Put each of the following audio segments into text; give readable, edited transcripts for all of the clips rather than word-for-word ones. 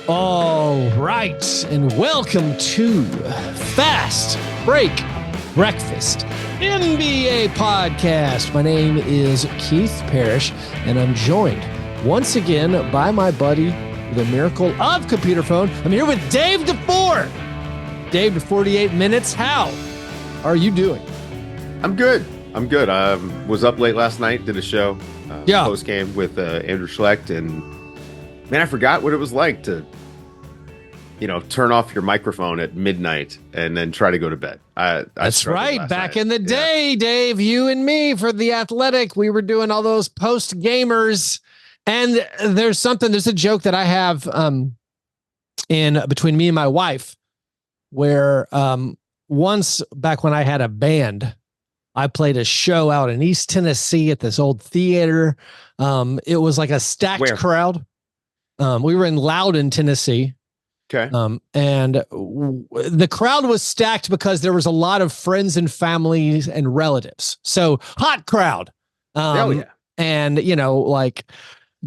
All right, and welcome to Fastbreak Breakfast NBA podcast. My name is Keith Parrish, and I'm joined once again by my buddy, the miracle of computer phone. I'm here with Dave DeFore. Dave, to 48 minutes. How are you doing? I'm good. I was up late last night, did a show, post game with Andrew Schlecht, and man, I forgot what it was like to, turn off your microphone at midnight and then try to go to bed. That's right. Back in the day, Dave, you and me for The Athletic, we were doing all those post gamers. And there's a joke that I have in between me and my wife, where once back when I had a band, I played a show out in East Tennessee at this old theater. It was like a stacked crowd. We were in Loudon, Tennessee. Okay. And the crowd was stacked because there was a lot of friends and families and relatives. So hot crowd. Hell yeah. And,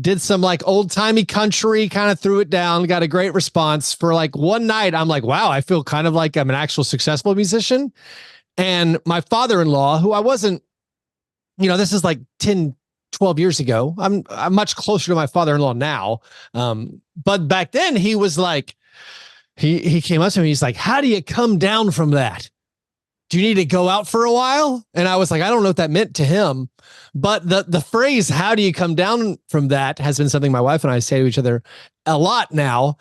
did some old timey country, kind of threw it down, got a great response for one night. I'm like, wow, I feel kind of like I'm an actual successful musician. And my father-in-law, who I wasn't, this is 10, 12 years ago. I'm much closer to my father-in-law now. But back then he was like, he came up to me. He's like, how do you come down from that? Do you need to go out for a while? And I was like, I don't know what that meant to him, but the phrase, how do you come down from that, has been something my wife and I say to each other a lot now.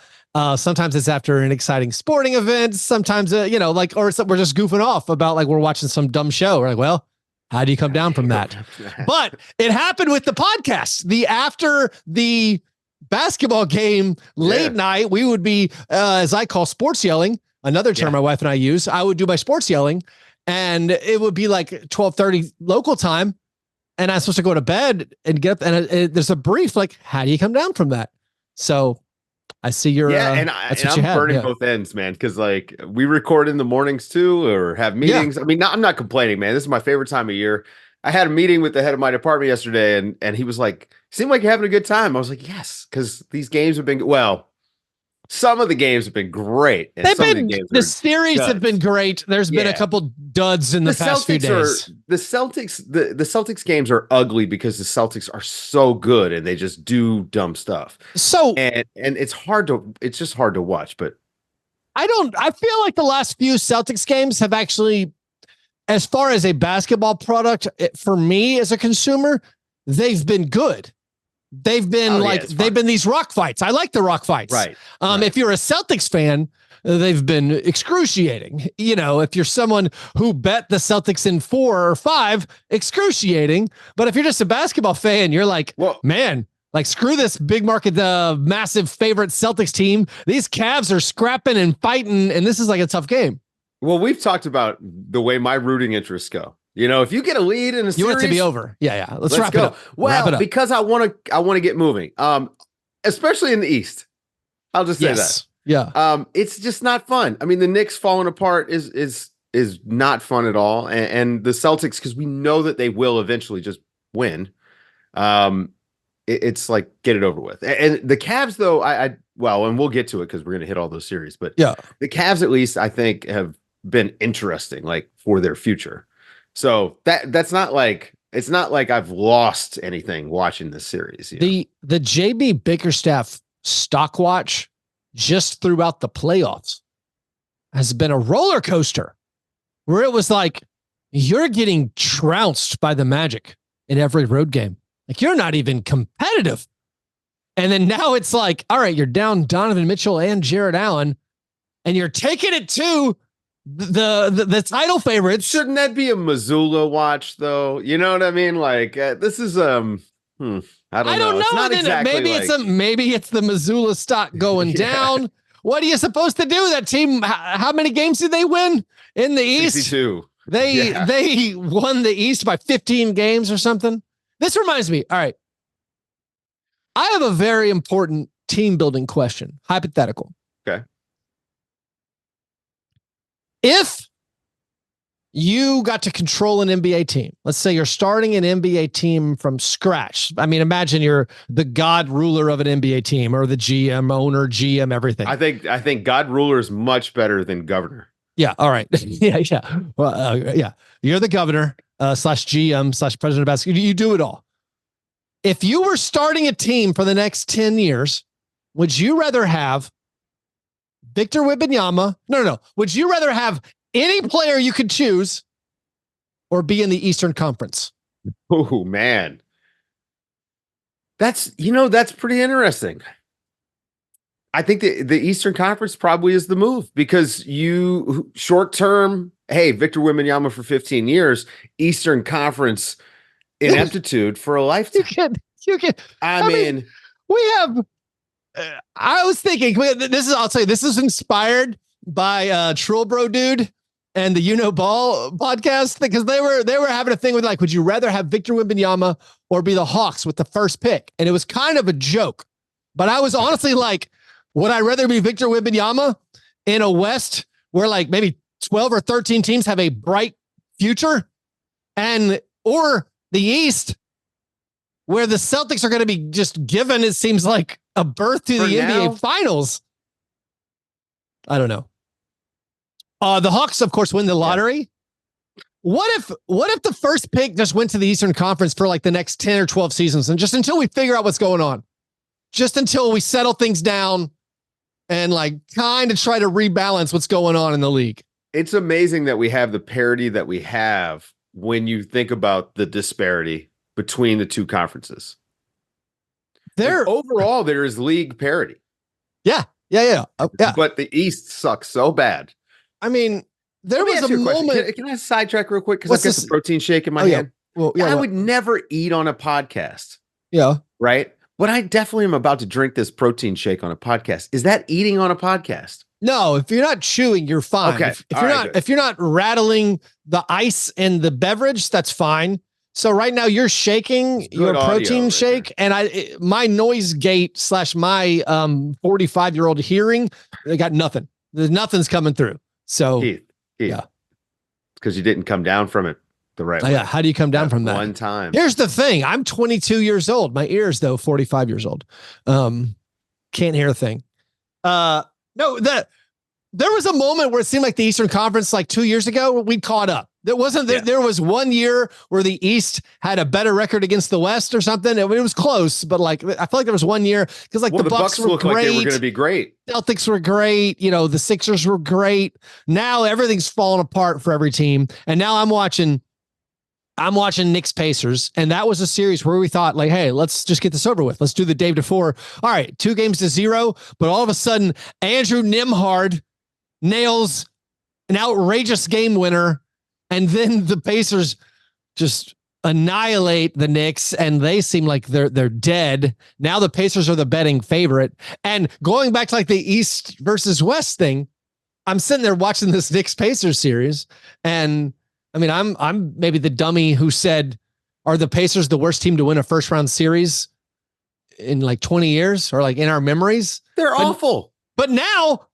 Sometimes it's after an exciting sporting event. Sometimes, or we're just goofing off about we're watching some dumb show. We're like, well, how do you come down from that? But it happened with the podcast. After the basketball game late night, we would be, as I call, sports yelling. Another term my wife and I use. I would do my sports yelling, and it would be 12:30 local time, and I'm supposed to go to bed and get up. And there's a brief how do you come down from that? So I see you're I'm burning both ends, man, because we record in the mornings too, or have meetings. I mean, I'm not complaining, man. This is my favorite time of year. I had a meeting with the head of my department yesterday, and he was like, seemed like you're having a good time. I was like, yes, because these games have been, some of the games have been great. And the series have been great. There's been a couple duds in the past few days. The Celtics games are ugly because the Celtics are so good and they just do dumb stuff. So and it's just hard to watch. But I feel like the last few Celtics games have actually, as far as a basketball product, for me as a consumer, they've been good. They've been they've been these rock fights. I like the rock fights. Right. If you're a Celtics fan, they've been excruciating. If you're someone who bet the Celtics in 4 or 5, excruciating. But if you're just a basketball fan, you're like, man, screw this big market, the massive favorite Celtics team. These Cavs are scrapping and fighting, and this is a tough game. Well, we've talked about the way my rooting interests go. If you get a lead in a series, you want it to be over. Yeah. Let's wrap it up. Well, because I want to get moving. Especially in the East. I'll just say that. Yeah. It's just not fun. I mean, the Knicks falling apart is not fun at all. And the Celtics, because we know that they will eventually just win. It's get it over with. And the Cavs, though, and we'll get to it because we're going to hit all those series. But the Cavs, at least, I think, have been interesting, for their future. So that's not it's not like I've lost anything watching this series. The JB Bickerstaff stock watch just throughout the playoffs has been a roller coaster, where it was you're getting trounced by the Magic in every road game. You're not even competitive. And then now it's all right, you're down Donovan Mitchell and Jared Allen, and you're taking it to the title favorites. Shouldn't that be a Missoula watch, though? You know what I mean? This is I don't know. It's not exactly maybe it's the Missoula stock going down. What are you supposed to do? That team, how many games did they win in the East? 62. They won the East by 15 games or something. This reminds me. All right. I have a very important team building question. Hypothetical. Okay. If you got to control an NBA team. Let's say you're starting an NBA team from scratch. I mean, imagine you're the God ruler of an NBA team, or the GM, owner, GM, everything. I think God ruler is much better than governor. Yeah. All right. Yeah. Well, yeah. You're the governor slash GM slash president of basketball. You do it all. If you were starting a team for the next 10 years, would you rather have Victor Wembanyama? No. Would you rather have any player you could choose or be in the Eastern Conference? Oh, man. That's pretty interesting. I think the Eastern Conference probably is the move, because you short term, hey, Victor Wembanyama for 15 years, Eastern Conference ineptitude for a lifetime. You can. I mean, we have. I was thinking I'll tell you, this is inspired by Troll Bro Dude and the Ball podcast, because they were having a thing with, like, would you rather have Victor Wembanyama or be the Hawks with the first pick? And it was kind of a joke, but I was honestly like, would I rather be Victor Wembanyama in a West where like maybe 12 or 13 teams have a bright future, or the East where the Celtics are going to be just given, it seems like, a berth to the NBA Finals? I don't know. The Hawks, of course, win the lottery. Yeah. What if the first pick just went to the Eastern Conference for like the next 10 or 12 seasons, and just until we figure out what's going on, just until we settle things down and like kind of try to rebalance what's going on in the league? It's amazing that we have the parity that we have when you think about the disparity between the two conferences. Overall, there is league parity. Yeah. But the East sucks so bad. I mean, there was a moment. Can I sidetrack real quick? Because I've got the protein shake in my hand. Yeah. Well, yeah, I would never eat on a podcast. Yeah. Right? But I definitely am about to drink this protein shake on a podcast. Is that eating on a podcast? No, if you're not chewing, you're fine. Okay. If you're not rattling the ice in the beverage, that's fine. So right now you're shaking your protein shake, and my noise gate / my 45-year-old hearing, they got nothing. Nothing's coming through. So Keith, yeah, because you didn't come down from it the right way. Yeah, how do you come down from that? One time. Here's the thing: I'm 22 years old. My ears, though, 45 years old. Can't hear a thing. No, there was a moment where it seemed like the Eastern Conference, like 2 years ago, we caught up. There wasn't. Yeah. There was 1 year where the East had a better record against the West or something. It was close, but like I feel like there was 1 year because like the Bucks were great. Like they were going to be great. Celtics were great. The Sixers were great. Now everything's falling apart for every team. And now I'm watching Knicks Pacers, and that was a series where we thought like, hey, let's just get this over with. Let's do the day before. All right, 2-0, but all of a sudden Andrew Nembhard nails an outrageous game winner. And then the Pacers just annihilate the Knicks, and they seem like they're dead. Now the Pacers are the betting favorite. And going back to like the East versus West thing, I'm sitting there watching this Knicks Pacers series, and I mean, I'm maybe the dummy who said, "Are the Pacers the worst team to win a first round series in like 20 years, or like in our memories?" They're awful. But now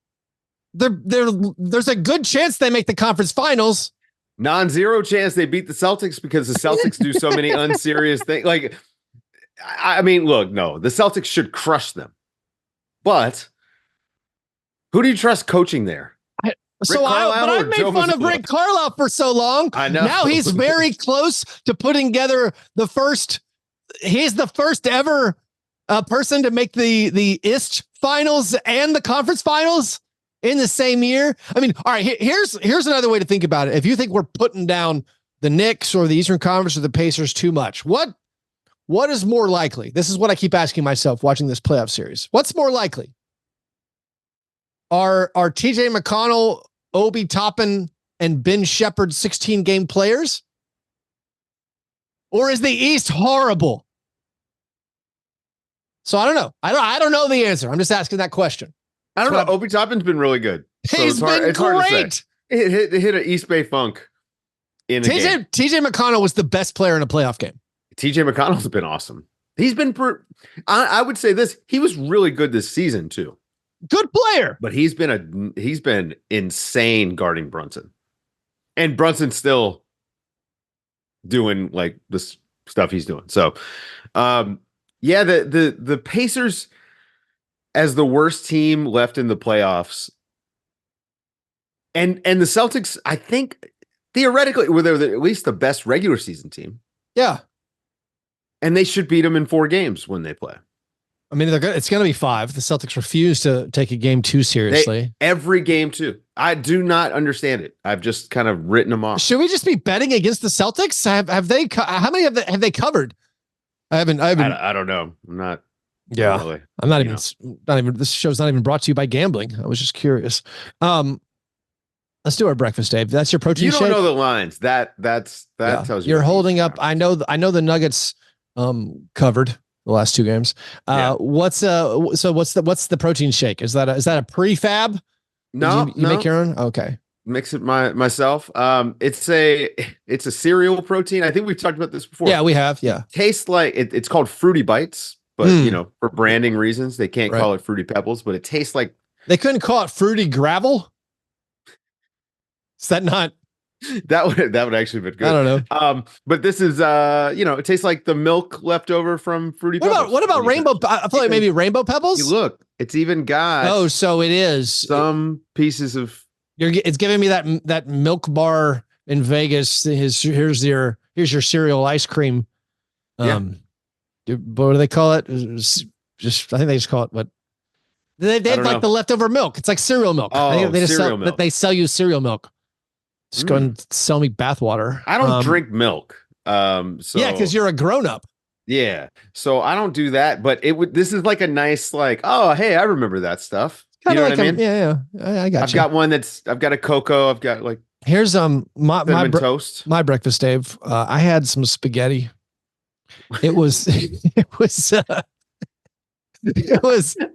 there's a good chance they make the conference finals. Non-zero chance they beat the Celtics because the Celtics do so many unserious things. Like, I mean, look, no, the Celtics should crush them. But who do you trust coaching there? I've made fun of Rick Carlisle for so long. I know. Now he's very close to putting together he's the first ever person to make the IST finals and the conference finals in the same year. I mean, all right, here's another way to think about it. If you think we're putting down the Knicks or the Eastern Conference or the Pacers too much, what is more likely? This is what I keep asking myself watching this playoff series. What's more likely? Are TJ McConnell, Obi Toppin, and Ben Shepherd 16-game players? Or is the East horrible? So I don't know. I don't know the answer. I'm just asking that question. I don't know. Obi Toppin's been really good. He's been great. It hit an East Bay funk in a game. TJ McConnell was the best player in a playoff game. TJ McConnell's been awesome. He's been, I would say this, he was really good this season too. Good player. But he's been insane guarding Brunson. And Brunson's still doing like this stuff he's doing. So, yeah, the Pacers as the worst team left in the playoffs, and the Celtics, I think theoretically were they at least the best regular season team. Yeah, and they should beat them in 4 games when they play. I mean, it's going to be 5. The Celtics refuse to take a game too seriously. Every game too. I do not understand it. I've just kind of written them off. Should we just be betting against the Celtics? Have they? How many have they covered? I haven't. I don't know. I'm not. Yeah, really, I'm not even. Not even. This show's not even brought to you by gambling. I was just curious. Let's do our breakfast, Dave. That's your protein shake. You don't know the lines. That tells you. You're holding up. I know the Nuggets covered the last 2 games. What's the protein shake? Is that a prefab? No, you make your own? Okay. Mix it myself. It's a cereal protein. I think we've talked about this before. Yeah, we have. Yeah. It tastes like it's called Fruity Bites, but for branding reasons, they can't call it Fruity Pebbles, but it tastes like they couldn't call it Fruity Gravel. Is that not? That would actually be good. I don't know. But this is it tastes like the milk left over from Fruity Pebbles. What about rainbow? I feel like maybe Rainbow Pebbles. You look, it's even got. Oh, so it is some pieces of. It's giving me that milk bar in Vegas. Here's your cereal ice cream. What do they call it? I think they just call it what. They have like the leftover milk. It's like cereal milk. Oh, they sell you cereal milk. Just go and sell me bathwater. I don't drink milk. So yeah, because you're a grown up. Yeah, so I don't do that. But this is like a nice oh hey, I remember that stuff. You know what I mean? Yeah. I got. I've got one I've got a cocoa. I've got like here's my toast. My breakfast, Dave. I had some spaghetti. It was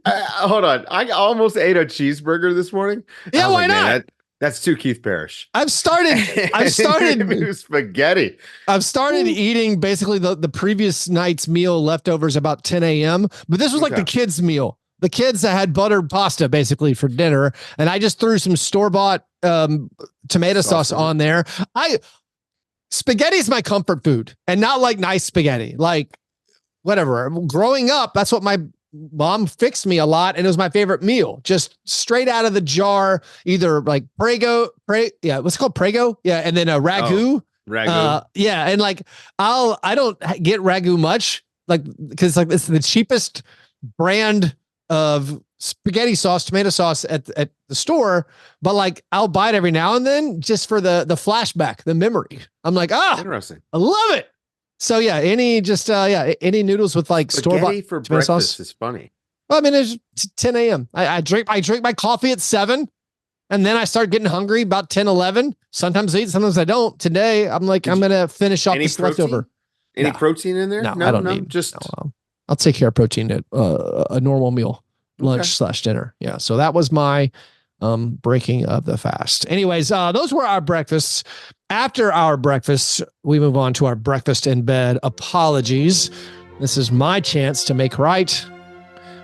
hold on. I almost ate a cheeseburger this morning. Yeah, why not? That's too Keith Parrish. I've started spaghetti. I've started eating basically the previous night's meal leftovers about 10 a.m. But this was like the kids' meal. The kids had buttered pasta basically for dinner, and I just threw some store-bought tomato sauce on there. Spaghetti is my comfort food, and not like nice spaghetti. Like whatever. Growing up, that's what my mom fixed me a lot, and it was my favorite meal, just straight out of the jar, either like what's it called? Prego. Yeah. And then a ragu. Yeah. And like, I don't get ragu much, like, cause like it's the cheapest brand of spaghetti sauce, tomato sauce at the store, but like, I'll buy it every now and then just for the flashback, the memory. I'm like, interesting. I love it. So yeah, any noodles with like store-bought for breakfast sauce is funny. Well, I mean, it's 10 a.m. I drink my coffee at 7, and then I start getting hungry about 10, 11. Sometimes I eat, sometimes I don't. Today, I'm like, I'm gonna finish off this leftover. Any protein in there? No, I don't need. Just I'll take care of protein at a normal meal, lunch / dinner. Yeah. So that was my breaking of the fast. Anyways, those were our breakfasts. After our breakfast, we move on to our breakfast in bed apologies. This is my chance to make right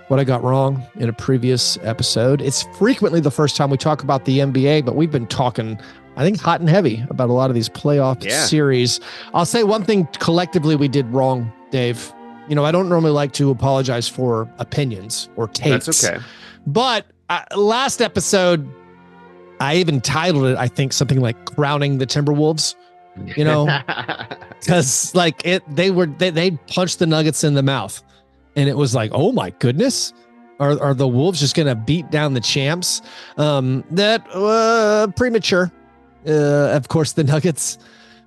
what I got wrong in a previous episode. It's frequently the first time we talk about the NBA, but we've been talking, I think, hot and heavy about a lot of these playoff series. I'll say one thing collectively we did wrong, Dave. I don't normally like to apologize for opinions or takes. That's okay. But last episode, I even titled it, I think, something like "Crowning the Timberwolves," because like they punched the Nuggets in the mouth, and it was like, oh my goodness, are the Wolves just gonna beat down the champs? That premature. Of course, the Nuggets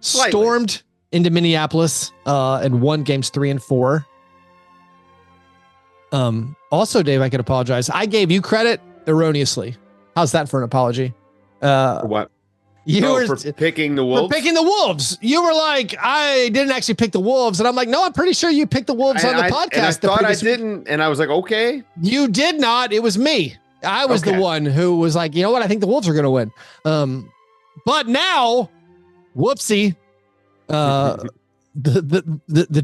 stormed into Minneapolis and won games 3 and 4. Also, Dave, I could apologize. I gave you credit erroneously. How's that for an apology? For what? For picking the Wolves? For picking the Wolves. You were like, I didn't actually pick the Wolves. And I'm like, no, I'm pretty sure you picked the Wolves on the podcast. And I thought I didn't. And I was like, okay. You did not. It was me. I was the one who was like, you know what? I think the Wolves are going to win. But now, whoopsie. The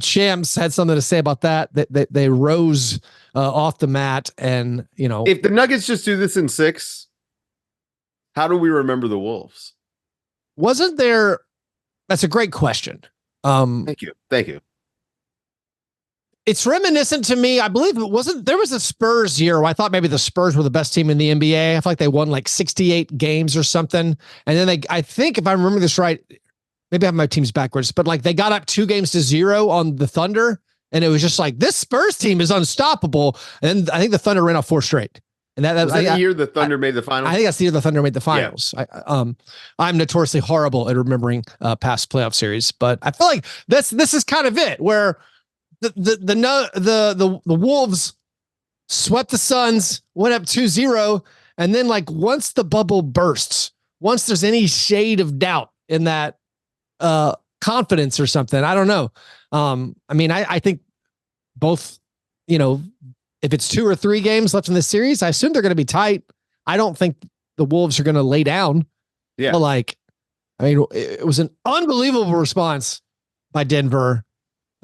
champs had something to say about that. They rose off the mat, and if the Nuggets just do this in 6, how do we remember the Wolves? wasn't there? That's a great question. Thank you. It's reminiscent to me. I believe there was a Spurs year where I thought maybe the Spurs were the best team in the NBA. I feel like they won like 68 games or something. And then I think if I remember this right, maybe I have my teams backwards, but like they got up 2-0 on the Thunder. And it was just like, this Spurs team is unstoppable. And I think the Thunder ran off 4 straight. And that was the year the Thunder made the finals. I think that's the year the Thunder made the finals. Yeah. I'm notoriously horrible at remembering past playoff series, but I feel like this is kind of it, where the Wolves swept the Suns, went up 2-0, and then like once the bubble bursts, once there's any shade of doubt in that confidence or something, I don't know. I mean, I think both, if it's 2 or 3 games left in the series, I assume they're going to be tight. I don't think the Wolves are going to lay down. Yeah. But it was an unbelievable response by Denver.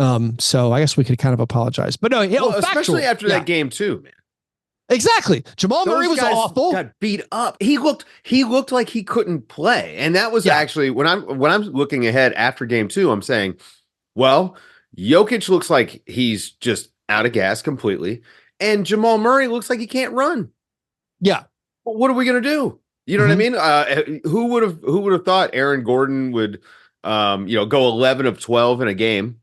So I guess we could kind of apologize, but no, especially after that game too, man. Exactly. Jamal Murray was awful. Got beat up. He looked like he couldn't play. And that was actually when I'm looking ahead after game 2, I'm saying, well, Jokic looks like he's just out of gas completely. And Jamal Murray looks like he can't run. Yeah. Well, what are we going to do? You know what I mean? Who would have thought Aaron Gordon would, go 11 of 12 in a game?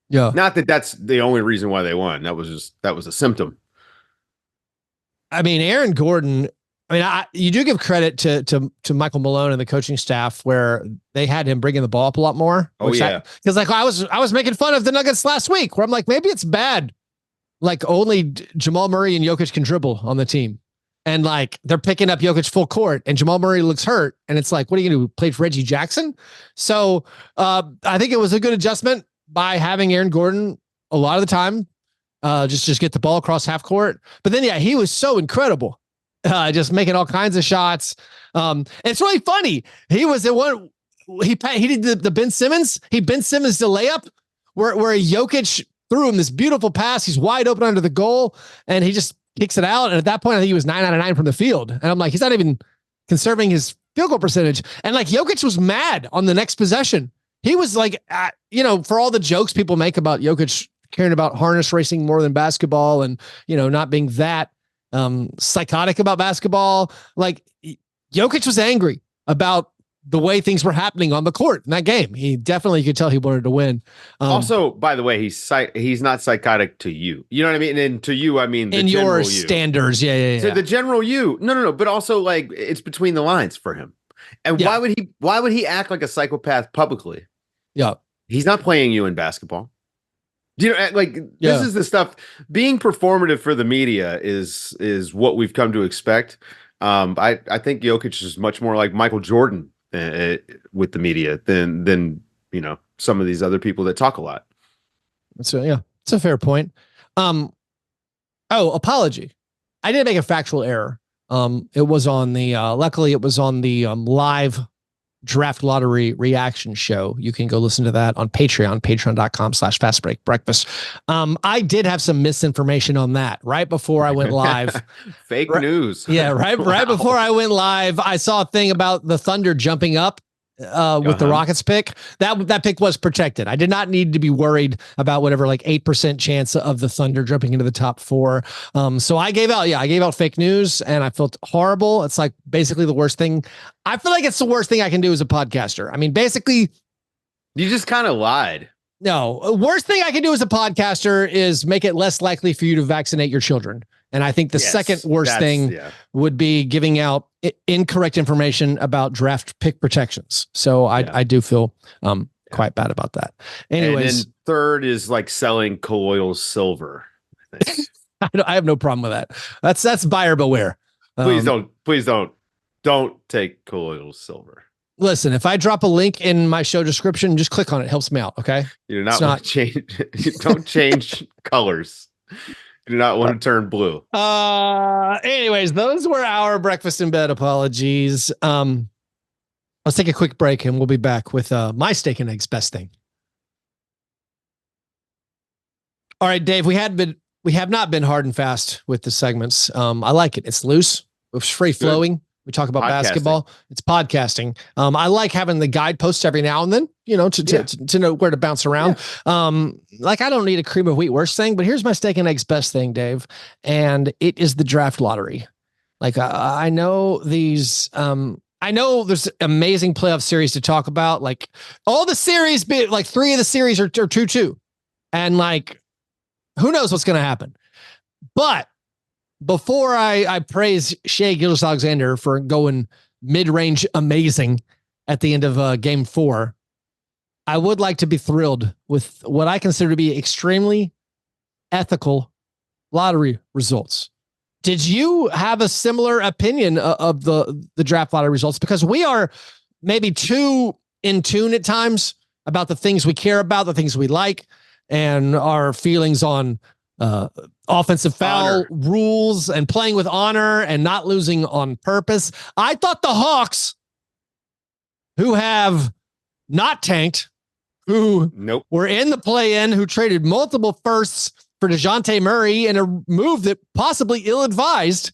Yeah. Not that that's the only reason why they won. That was a symptom. I mean, Aaron Gordon, you do give credit to Michael Malone and the coaching staff where they had him bringing the ball up a lot more. Oh yeah. Because like I was making fun of the Nuggets last week where I'm like, maybe it's bad. Like only Jamal Murray and Jokic can dribble on the team. And like they're picking up Jokic full court and Jamal Murray looks hurt. And it's like, what are you going to do? Play for Reggie Jackson? So I think it was a good adjustment by having Aaron Gordon a lot of the time. Just get the ball across half court. But then, he was so incredible. Just making all kinds of shots. It's really funny. He was the one, he did the Ben Simmons. Ben Simmons the layup where Jokic threw him this beautiful pass. He's wide open under the goal and he just kicks it out. And at that point, I think he was 9 out of 9 from the field. And I'm like, he's not even conserving his field goal percentage. And like Jokic was mad on the next possession. He was like, for all the jokes people make about Jokic caring about harness racing more than basketball and, not being that psychotic about basketball. Like Jokic was angry about the way things were happening on the court in that game. He definitely could tell he wanted to win. Also, by the way, he's not psychotic to you. You know what I mean? And to you, I mean, in your standards. Yeah. So the general you, no. But also like it's between the lines for him. And why would he act like a psychopath publicly? Yeah. He's not playing you in basketball. This is the stuff. Being performative for the media is what we've come to expect. I think Jokic is much more like Michael Jordan with the media than some of these other people that talk a lot. It's a fair point. Apology. I did make a factual error. It was on the luckily it was on the live draft lottery reaction show. You can go listen to that on patreon.com/Fastbreak Breakfast. I did have some misinformation on that right before I went live. Fake news. Yeah. Right before I went live, I saw a thing about the Thunder jumping up with the Rockets pick. That pick was protected. I did not need to be worried about whatever 8% chance of the Thunder jumping into the top 4. So I gave out fake news and I felt horrible. It's like basically the worst thing. I feel like it's the worst thing I can do as a podcaster. I mean, basically you just kind of lied. No, worst thing I can do as a podcaster is make it less likely for you to vaccinate your children. And I think the second worst thing would be giving out incorrect information about draft pick protections. So I do feel quite bad about that. Anyways, and then third is like selling colloidal silver. I think. I have no problem with that. That's buyer beware. Please don't take colloidal silver. Listen, if I drop a link in my show description, just click on it. It helps me out. Okay. You do not change. Don't change colors. You do not want to turn blue. Anyways, those were our breakfast in bed apologies. Let's take a quick break and we'll be back with my steak and eggs best thing. All right, Dave, we have not been hard and fast with the segments. I like it. It's loose. It's free flowing. We talk about basketball. It's podcasting. I like having the guideposts every now and then, to know where to bounce around. Yeah. Like I don't need a cream of wheat worst thing, but here's my steak and eggs best thing, Dave. And it is the draft lottery. Like I know these, I know there's amazing playoff series to talk about. Like all the series, like 3 of the series are 2-2. And like, who knows what's going to happen? But before I praise Shai Gilgeous-Alexander for going mid-range amazing at the end of game 4, I would like to be thrilled with what I consider to be extremely ethical lottery results. Did you have a similar opinion of the draft lottery results? Because we are maybe too in tune at times about the things we care about, the things we like, and our feelings on offensive foul rules and playing with honor and not losing on purpose. I thought the Hawks, who have not tanked, who were in the play-in, who traded multiple firsts for DeJounte Murray in a move that possibly ill-advised,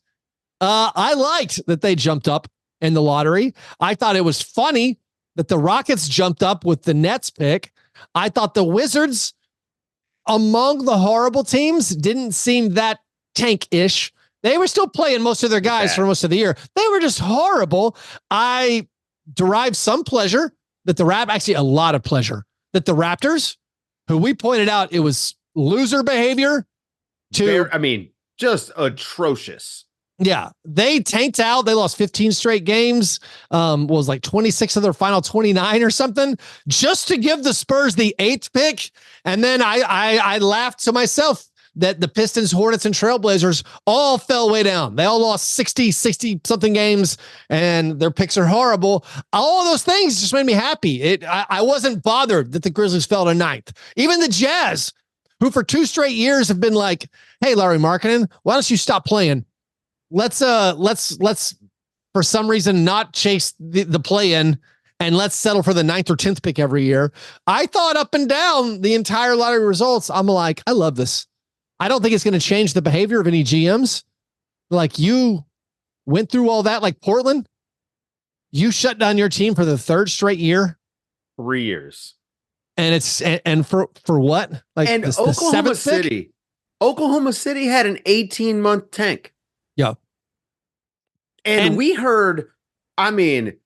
I liked that they jumped up in the lottery. I thought it was funny that the Rockets jumped up with the Nets pick. I thought the Wizards, among the horrible teams, didn't seem that tank-ish. They were still playing most of their guys for most of the year. They were just horrible. I derived some pleasure that actually a lot of pleasure, that the Raptors, who we pointed out it was loser behavior just atrocious. Yeah, they tanked out. They lost 15 straight games. Was like 26 of their final 29 or something, just to give the Spurs the 8th pick. And then I laughed to myself that the Pistons, Hornets, and Trailblazers all fell way down. They all lost 60 something games, and their picks are horrible. All of those things just made me happy. I wasn't bothered that the Grizzlies fell to 9th. Even the Jazz, who for 2 straight years have been like, hey, Larry Markkinen, why don't you stop playing? Let's for some reason not chase the play-in, and let's settle for the 9th or 10th pick every year. I thought up and down the entire lottery results, I'm like, I love this. I don't think it's going to change the behavior of any GMs. Like, you went through all that, like Portland. You shut down your team for the 3rd straight year. 3 years. And for what? Like, and Oklahoma City had an 18-month tank. Yeah. And we heard, on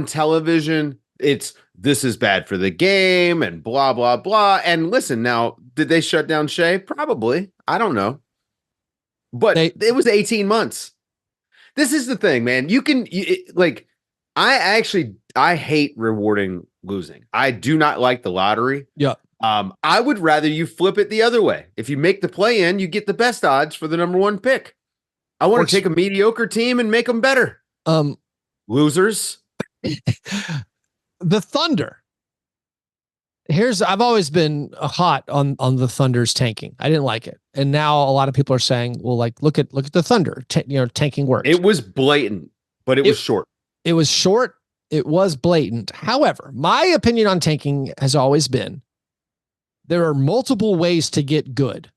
television, this is bad for the game and blah, blah, blah. And listen, now, did they shut down Shai? Probably. I don't know. But it was 18 months. This is the thing, man. I hate rewarding losing. I do not like the lottery. Yeah. I would rather you flip it the other way. If you make the play-in, you get the best odds for the number 1 pick. I want to take a mediocre team and make them better. Losers. The Thunder. I've always been hot on the Thunder's tanking. I didn't like it. And now a lot of people are saying, well, like, look at the Thunder, tanking works. It was blatant, but it was short. It was short. It was blatant. However, my opinion on tanking has always been there are multiple ways to get good.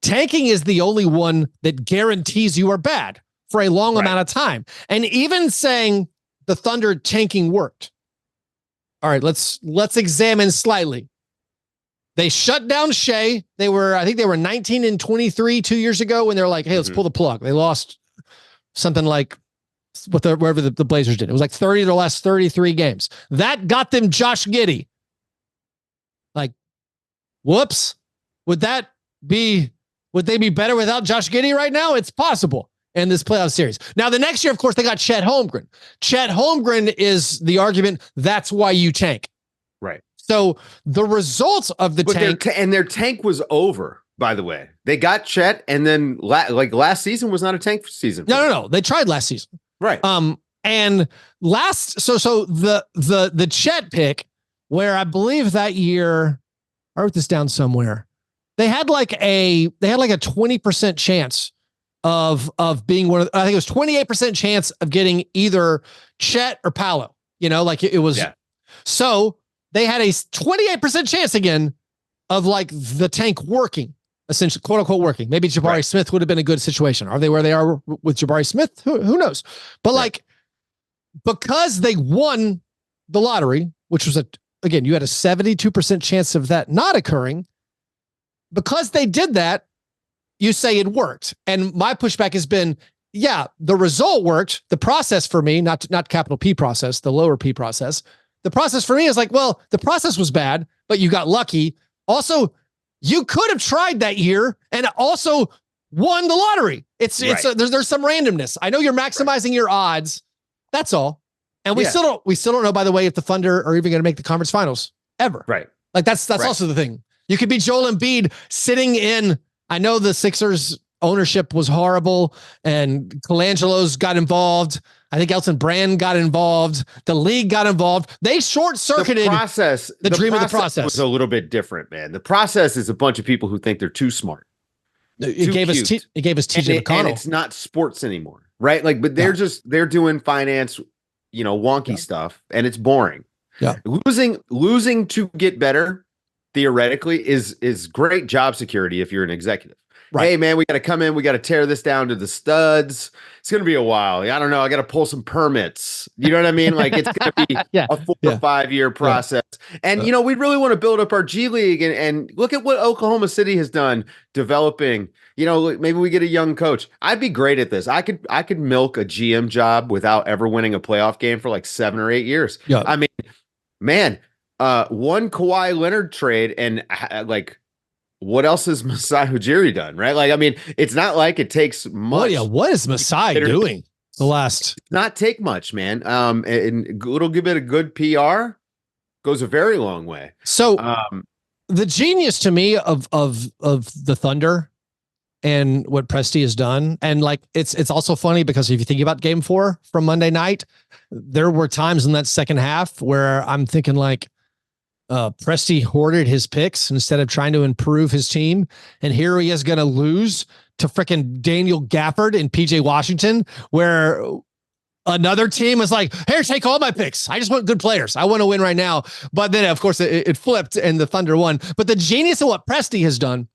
Tanking is the only one that guarantees you are bad for a long amount of time. And even saying the Thunder tanking worked. All right, let's examine slightly. They shut down Shai. I think they were 19-23 2 years ago when they're like, hey, let's pull the plug. They lost something like wherever the Blazers did. It was like 30 of their last 33 games. That got them Josh Giddey. Like, whoops. Would they be better without Josh Giddey right now? It's possible in this playoff series. Now, the next year, of course, they got Chet Holmgren. Chet Holmgren is the argument. That's why you tank. Right. So the results of the tank. And their tank was over, by the way. They got Chet, and then last season was not a tank season. No. They tried last season. Right. And the Chet pick, where I believe that year, I wrote this down somewhere. They had like a 20% chance of being one of, I think it was 28% chance of getting either Chet or Paolo, it was. Yeah. So they had a 28% chance again of like the tank working. essentially, quote unquote, working. Maybe Jabari Smith would have been a good situation. Are they where they are with Jabari Smith? Who knows? But like, because they won the lottery, which was again, you had a 72% chance of that not occurring. Because they did that, you say it worked. And my pushback has been, yeah, the result worked. The process for me, not capital P process, the lower P process. The process for me is like, well, the process was bad, but you got lucky. Also, you could have tried that year and also won the lottery. There's some randomness. I know you're maximizing your odds. That's all. And we still don't know, by the way, if the Thunder are even going to make the conference finals ever. Right. Like that's also the thing. You could be Joel Embiid sitting in. I know the Sixers ownership was horrible and Colangelo's got involved. I think Elton Brand got involved. The league got involved. They short-circuited the dream of the process. Was a little bit different, man. The process is a bunch of people who think they're too smart. It gave us TJ McConnell. And it's not sports anymore, right? Like, but they're doing finance, wonky stuff, and it's boring. Yeah. Losing to get better theoretically is great job security if you're an executive. Right. Hey man, we got to come in, we got to tear this down to the studs. It's going to be a while. I don't know. I got to pull some permits. You know what I mean? Like it's going to be a 4 or 5 year process. And we really want to build up our G League and look at what Oklahoma City has done developing. Maybe we get a young coach. I'd be great at this. I could milk a GM job without ever winning a playoff game for like 7 or 8 years. Yeah. I mean, man, one Kawhi Leonard trade and like what else has Masai Ujiri done, right? Like, I mean, it's not like it takes much. What is Masai doing the last? Not take much, man. And a little bit of good PR goes a very long way. So the genius to me of the Thunder and what Presti has done, and like it's also funny because if you think about Game 4 from Monday night, there were times in that second half where I'm thinking like, Presti hoarded his picks instead of trying to improve his team. And here he is going to lose to freaking Daniel Gafford and PJ Washington, where another team is like, here, take all my picks. I just want good players. I want to win right now. But then of course it flipped and the Thunder won. But the genius of what Presti has done,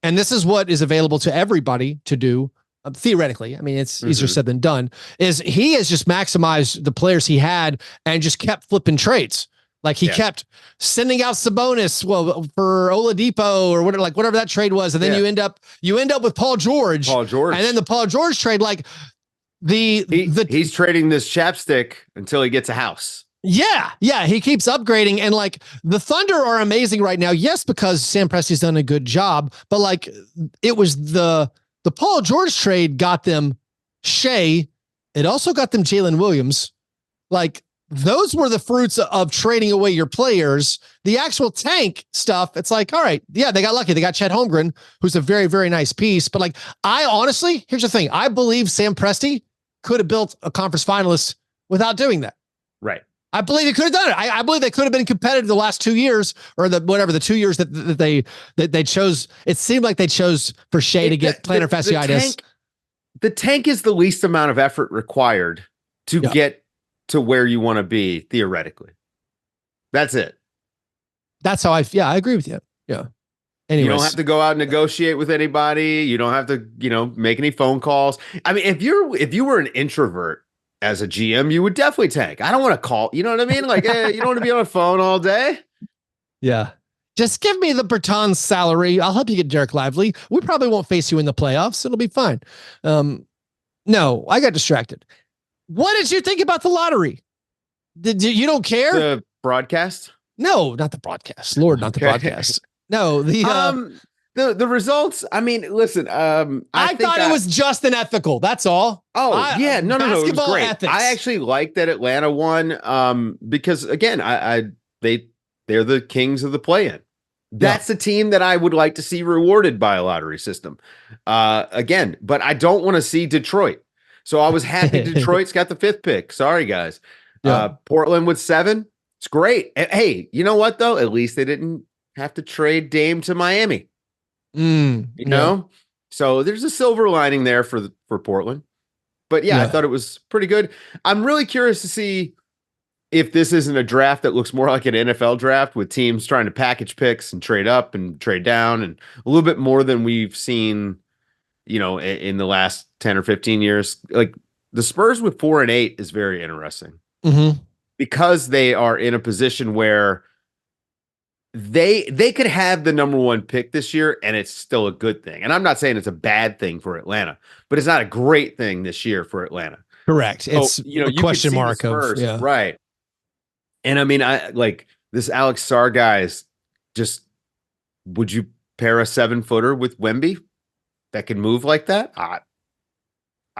and this is what is available to everybody to do, theoretically, I mean, it's easier said than done, is he has just maximized the players he had and just kept flipping trades. Like he kept sending out Sabonis, for Oladipo or whatever that trade was, and then you end up with Paul George, and then the Paul George trade, like he's trading this chapstick until he gets a house. Yeah, he keeps upgrading, and like the Thunder are amazing right now. Yes, because Sam Presti's done a good job, but like it was the Paul George trade got them Shea, it also got them Jalen Williams, like. Those were the fruits of trading away your players. The actual tank stuff, it's like, all right, yeah, they got lucky. They got Chet Holmgren, who's a very, very nice piece. But like, I honestly, here's the thing. I believe Sam Presti could have built a conference finalist without doing that. Right. I believe they could have done it. I believe they could have been competitive the last 2 years or the 2 years that they chose. It seemed like they chose for Shea to get plantar fasciitis. The tank is the least amount of effort required to get to where you want to be theoretically. That's it. That's how I agree with you. Yeah. Anyways. You don't have to go out and negotiate with anybody. You don't have to, make any phone calls. I mean, if you were an introvert as a GM, you would definitely tank. I don't want to call, you know what I mean? Like, you don't want to be on a phone all day. Yeah. Just give me the Bertans salary. I'll help you get Derek Lively. We probably won't face you in the playoffs. It'll be fine. No, I got distracted. What did you think about the lottery? You don't care? The broadcast? No, not the broadcast. Lord, not the broadcast. No, the results. I mean, listen. I thought it was just an ethical. That's all. Oh, no. It was great. Ethics. I actually like that Atlanta won. Because again, they're the kings of the play-in. That's a team that I would like to see rewarded by a lottery system. Again, but I don't want to see Detroit. So I was happy Detroit's got the 5th pick. Sorry, guys. Portland with 7. It's great. Hey, you know what, though? At least they didn't have to trade Dame to Miami. You know? So there's a silver lining there for Portland. But I thought it was pretty good. I'm really curious to see if this isn't a draft that looks more like an NFL draft with teams trying to package picks and trade up and trade down and a little bit more than we've seen, in the last 10 or 15 years. Like the Spurs with 4-8 is very interesting because they are in a position where they could have the number one pick this year and it's still a good thing. And I'm not saying it's a bad thing for Atlanta, but it's not a great thing this year for Atlanta. Correct. It's a question mark Spurs, right. And I mean, I like this Alex Sarr guy is just, would you pair a 7-footer with Wemby that can move like that?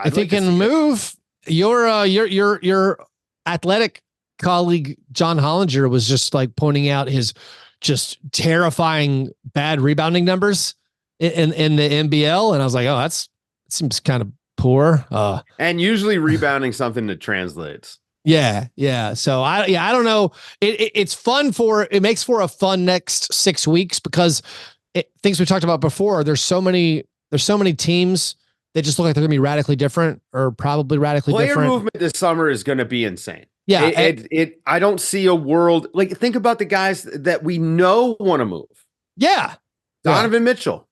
If he can move, your athletic colleague, John Hollinger, was just like pointing out his just terrifying bad rebounding numbers in the NBL. And I was like, oh, it seems kind of poor. And usually rebounding something that translates. Yeah. So I don't know. It's fun it makes for a fun next 6 weeks because things we talked about before, there's so many teams that just look like they're going to be radically different or probably radically different. Player movement this summer is going to be insane. Yeah. I don't see a world like, think about the guys that we know want to move. Yeah. Donovan Mitchell,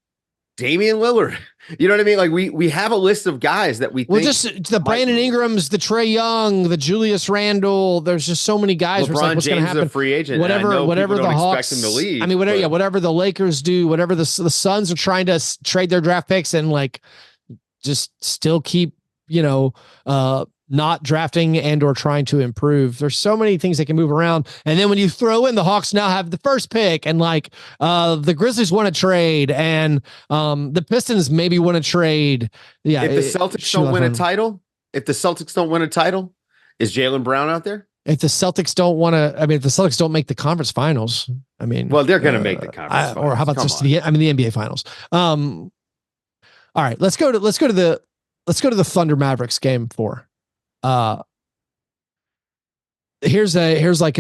Damian Lillard. You know what I mean? Like we have a list of guys that we think. Well, just the Brandon Ingrams, the Trae Young, the Julius Randle. There's just so many guys. LeBron what's James is a free agent. Whatever the Hawks expect him to leave. I mean, whatever the Lakers do, whatever the Suns are trying to trade their draft picks and like just still keep, not drafting and or trying to improve. There's so many things that can move around. And then when you throw in the Hawks now have the first pick and like the Grizzlies want to trade and the Pistons maybe want to trade. Yeah. If the Celtics don't win a title, is Jaylen Brown out there? If the Celtics don't want to, if the Celtics don't make the conference finals, well, they're going to make the conference finals. Or how about the NBA finals? All right, let's go to the Thunder Mavericks game 4. Here's like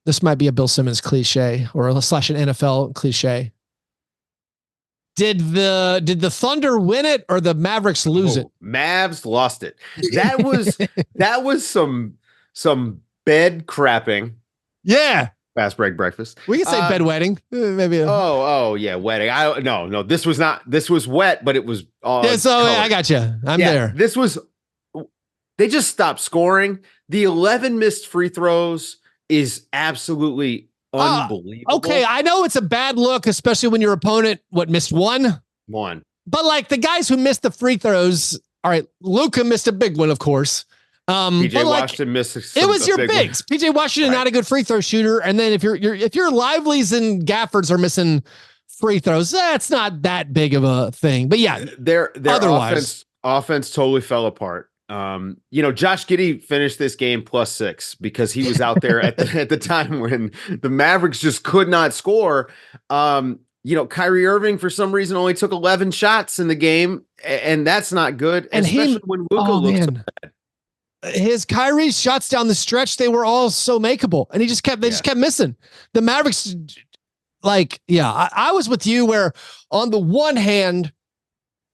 this might be a Bill Simmons cliche or / an NFL cliche. Did the Thunder win it or the Mavericks lose it? Mavs lost it. That was some bed crapping. Yeah. Fastbreak breakfast. We can say bedwetting. Maybe. Oh yeah, wetting. No. This was not. This was wet, but it was. I got you. I'm there. This was. They just stopped scoring. The 11 missed free throws is absolutely unbelievable. Okay, I know it's a bad look, especially when your opponent missed one. But like the guys who missed the free throws. All right, Luka missed a big one, of course. PJ Washington missed. It was your bigs. PJ Washington, not a good free throw shooter, and then if your Lively's and Gaffords are missing free throws, that's not that big of a thing. But yeah, their offense totally fell apart. Josh Giddey finished this game +6 because he was out there at the time when the Mavericks just could not score. Kyrie Irving for some reason only took 11 shots in the game, and that's not good. And especially when Luka looks so bad. His Kyrie's shots down the stretch, they were all so makeable, and just kept missing. The Mavericks, I was with you where on the one hand,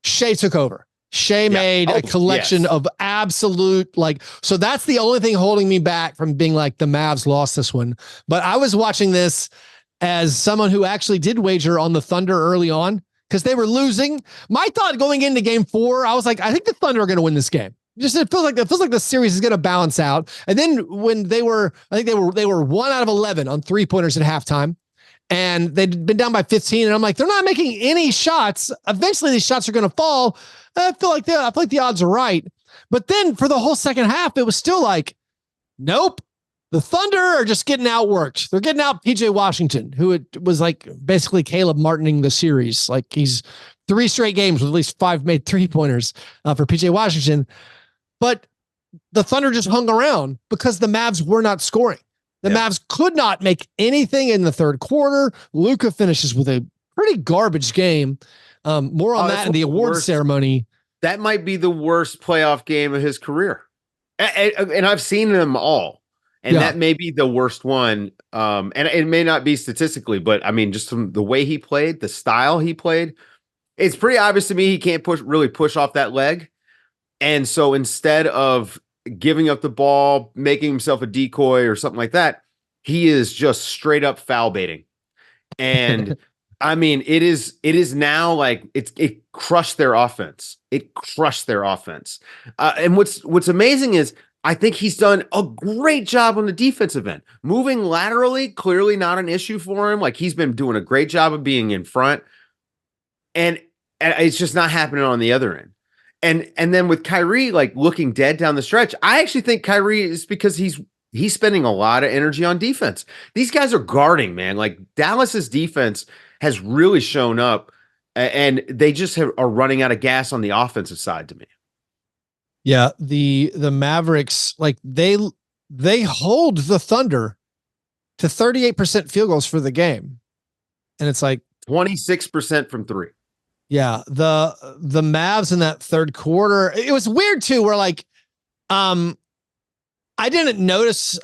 Shea took over. Shea made a collection of absolute so that's the only thing holding me back from being like the Mavs lost this one. But I was watching this as someone who actually did wager on the Thunder early on because they were losing. My thought going into game 4, I was like, I think the Thunder are going to win this game. It feels like the series is going to balance out. And then when they were 1 out of 11 on 3-pointers at halftime. And they'd been down by 15. And I'm like, they're not making any shots. Eventually these shots are going to fall. I feel like the odds are right. But then for the whole second half, it was still like, nope. The Thunder are just getting outworked. They're getting out PJ Washington, who it was like basically Caleb Martining the series. Like he's 3 straight games with at least 5 made 3-pointers for PJ Washington. But the Thunder just hung around because the Mavs were not scoring. The Mavs could not make anything in the third quarter. Luka finishes with a pretty garbage game. More on that in the award ceremony. That might be the worst playoff game of his career. And I've seen them all. And that may be the worst one. And it may not be statistically, but I mean, just from the way he played, the style he played, it's pretty obvious to me he can't really push off that leg. And so instead of giving up the ball, making himself a decoy or something like that. He is just straight up foul baiting. And I mean, it is now like it crushed their offense. It crushed their offense. And what's amazing is I think he's done a great job on the defensive end. Moving laterally, clearly not an issue for him. Like, he's been doing a great job of being in front. And it's just not happening on the other end. And then with Kyrie, like, looking dead down the stretch, I actually think Kyrie is because he's spending a lot of energy on defense. These guys are guarding, man. Like, Dallas's defense has really shown up, and they just are running out of gas on the offensive side to me. Yeah, the Mavericks, like, they hold the Thunder to 38% field goals for the game. And it's like 26% from three. Yeah, the Mavs in that third quarter, it was weird too, where like I didn't notice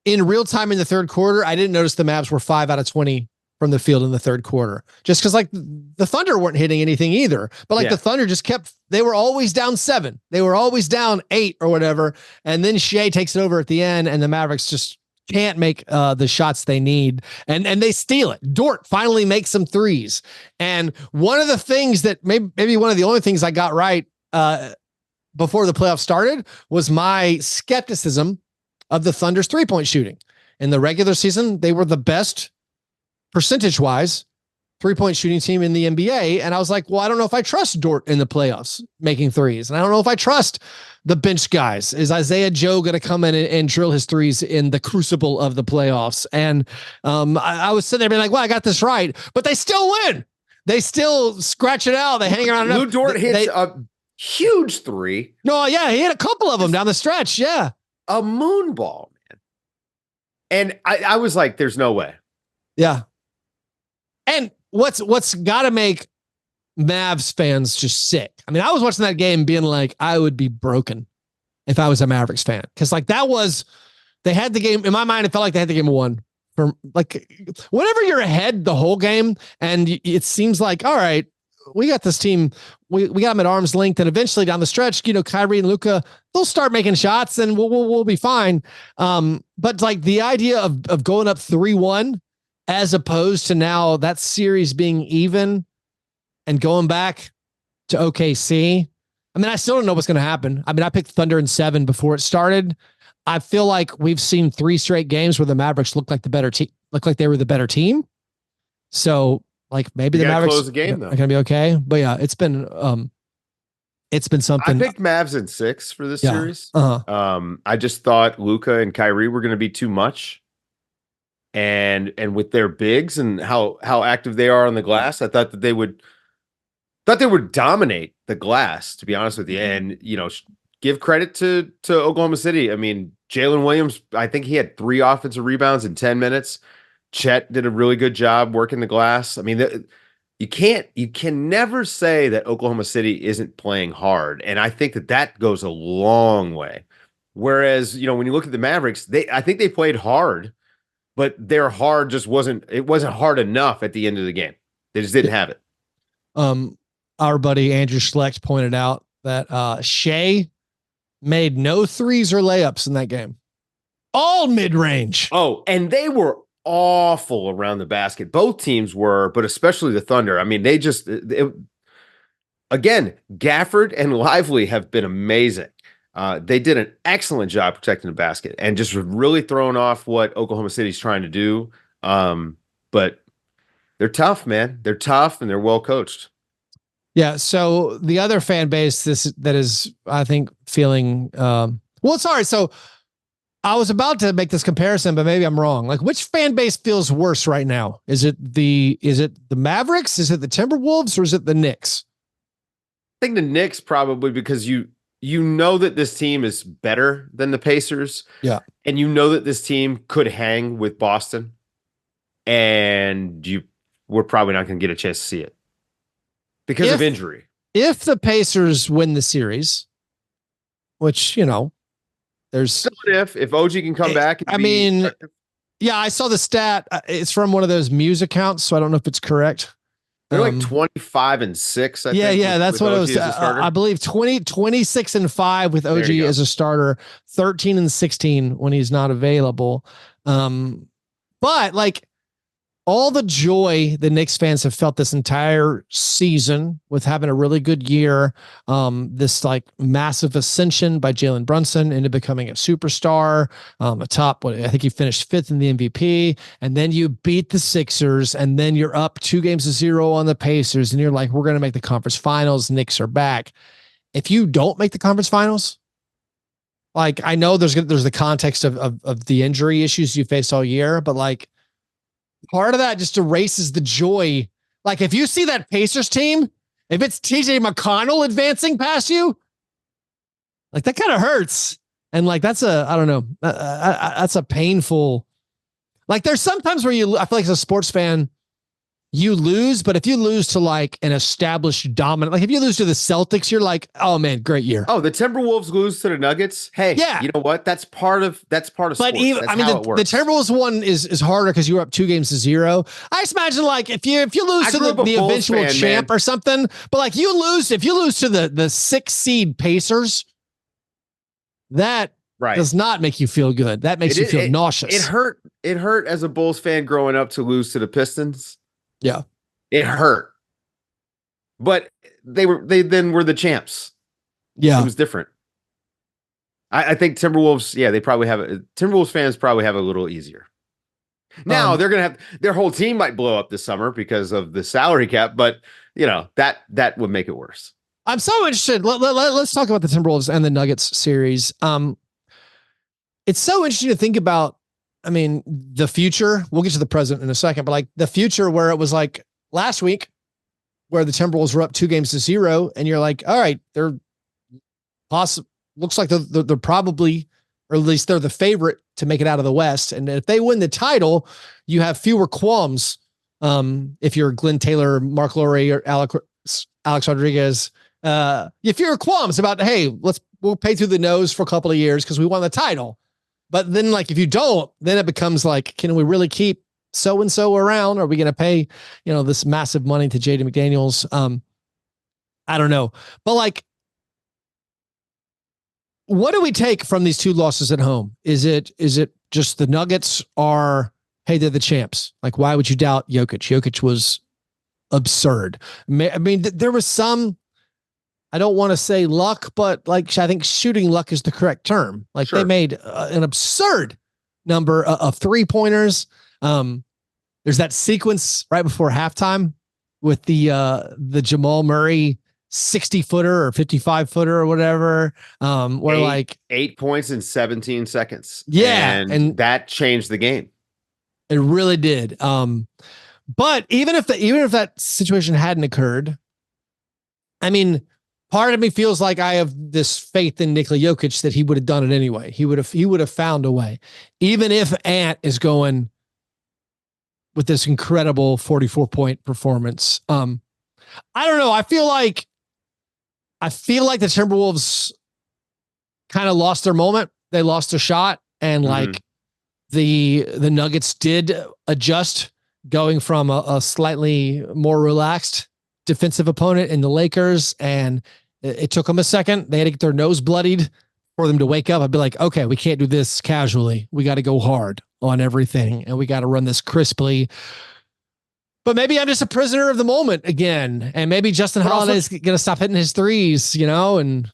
in real time in the third quarter, I didn't notice the Mavs were 5 out of 20 from the field in the third quarter. Just because like the Thunder weren't hitting anything either. But like the Thunder just they were always down 7. They were always down 8 or whatever. And then Shea takes it over at the end, and the Mavericks just can't make the shots they need, and they steal it. Dort finally makes some threes. And one of the things that maybe one of the only things I got right before the playoffs started was my skepticism of the Thunder's 3-point shooting. In the regular season, they were the best percentage-wise 3-point shooting team in the NBA. And I was like, well, I don't know if I trust Dort in the playoffs making threes. And I don't know if I trust the bench guys. Is Isaiah Joe going to come in and drill his threes in the crucible of the playoffs? And I was sitting there being like, well, I got this right, but they still win. They still scratch it out. They hang around. Lou Dort hits a huge 3. No, yeah, he hit a couple of them down the stretch. Yeah. A moon ball, man. And I was like, there's no way. Yeah. And what's got to make Mavs fans just sick. I mean, I was watching that game being like, I would be broken if I was a Mavericks fan. Cause like they had the game in my mind. It felt like they had the game won. From like, whenever you're ahead the whole game and it seems like, all right, we got this team. We got them at arm's length, and eventually down the stretch, Kyrie and Luka, they'll start making shots and we'll be fine. But like the idea of going up 3-1 as opposed to now that series being even and going back to OKC. I mean, I still don't know what's going to happen. I mean, I picked Thunder in 7 before it started. I feel like we've seen 3 straight games where the Mavericks look like the better team, look like they were the better team. So like maybe the Mavericks close the game though. Are going to be okay. But yeah, it's been something. I picked Mavs in 6 for this series. I just thought Luka and Kyrie were going to be too much. And with their bigs and how active they are on the glass, I thought that they would dominate the glass, to be honest with you. And, give credit to Oklahoma City. I mean, Jalen Williams, I think he had 3 offensive rebounds in 10 minutes. Chet did a really good job working the glass. I mean, you can never say that Oklahoma City isn't playing hard. And I think that goes a long way. Whereas, when you look at the Mavericks, I think they played hard, but their hard just wasn't hard enough at the end of the game. They just didn't have it. Our buddy Andrew Schlecht pointed out that Shea made no threes or layups in that game. All mid-range. Oh, and they were awful around the basket. Both teams were, but especially the Thunder. I mean, again, Gafford and Lively have been amazing. They did an excellent job protecting the basket and just really throwing off what Oklahoma City's trying to do. But they're tough, man. They're tough and they're well coached. Yeah. So the other fan base that is, I think, feeling it's all right. So I was about to make this comparison, but maybe I'm wrong. Like, which fan base feels worse right now? Is it the Mavericks? Is it the Timberwolves, or is it the Knicks? I think the Knicks probably, because you know that this team is better than the Pacers. Yeah. And you know that this team could hang with Boston. And we're probably not going to get a chance to see it because of injury. If the Pacers win the series, which, there's still if OG can come back. Yeah, I saw the stat. It's from one of those Muse accounts, so I don't know if it's correct. They're like 25-6. I think. Yeah. That's with what OG it was. I believe 26-5 with OG as a starter, 13-16 when he's not available. But like, all the joy the Knicks fans have felt this entire season with having a really good year, this like massive ascension by Jalen Brunson into becoming a superstar, I think he finished 5th in the MVP, and then you beat the Sixers, and then you're up 2-0 on the Pacers, and you're like, we're going to make the conference finals. Knicks are back. If you don't make the conference finals, like I know there's the context of the injury issues you face all year, but like, part of that just erases the joy. Like if you see that Pacers team, if it's TJ McConnell advancing past you, like that kind of hurts. And like, that's I don't know. That's a painful, like there's sometimes where I feel like as a sports fan, you lose, but if you lose to like an established dominant, like if you lose to the Celtics, you're like, oh man, great year. Oh, the Timberwolves lose to the Nuggets. Hey, yeah, you know what? That's part of but sports. Even, I mean, the Timberwolves one is harder because you were up 2-0. I just imagine like if you lose to the eventual champ or something, but like if you lose to the 6 seed Pacers, that does not make you feel good. That makes you feel nauseous. It hurt as a Bulls fan growing up to lose to the Pistons. Yeah, it hurt, but they then were the champs. Yeah, it was different. I think Timberwolves. Yeah, Timberwolves fans probably have a little easier. Now they're gonna have their whole team might blow up this summer because of the salary cap, but you know that would make it worse. I'm so interested. Let's talk about the Timberwolves and the Nuggets series. It's so interesting to think about. I mean, the future, we'll get to the present in a second, but like the future where it was like last week where the Timberwolves were up 2-0 and you're like, all right, they're looks like they're probably, or at least they're the favorite to make it out of the West. And if they win the title, you have fewer qualms. If you're Glenn Taylor, Mark Lowry, or Alex Rodriguez, if you're qualms about, hey, we'll pay through the nose for a couple of years because we won the title. But then like, if you don't, then it becomes like, can we really keep so-and-so around? Are we going to pay, this massive money to Jaden McDaniels? I don't know, but like, what do we take from these 2 losses at home? Is it just the Nuggets are, hey, they're the champs. Like, why would you doubt Jokic? Jokic was absurd. I mean, there was some, I don't want to say luck, but like, I think shooting luck is the correct term. Like They made an absurd number of 3-pointers. There's that sequence right before halftime with the Jamal Murray 60-footer or 55-footer or whatever, where 8 points in 17 seconds. Yeah. And that changed the game. It really did. But even if that situation hadn't occurred, I mean, part of me feels like I have this faith in Nikola Jokic that he would have done it anyway. He would have found a way, even if Ant is going with this incredible 44-point performance. I don't know. I feel like the Timberwolves kind of lost their moment. They lost their shot, and like the Nuggets did adjust, going from a slightly more relaxed defensive opponent in the Lakers, and it took them a second. They had to get their nose bloodied for them to wake up. I'd be like, okay, we can't do this casually. We got to go hard on everything, and we got to run this crisply. But maybe I'm just a prisoner of the moment again, and maybe Justin Holiday's going to stop hitting his threes, and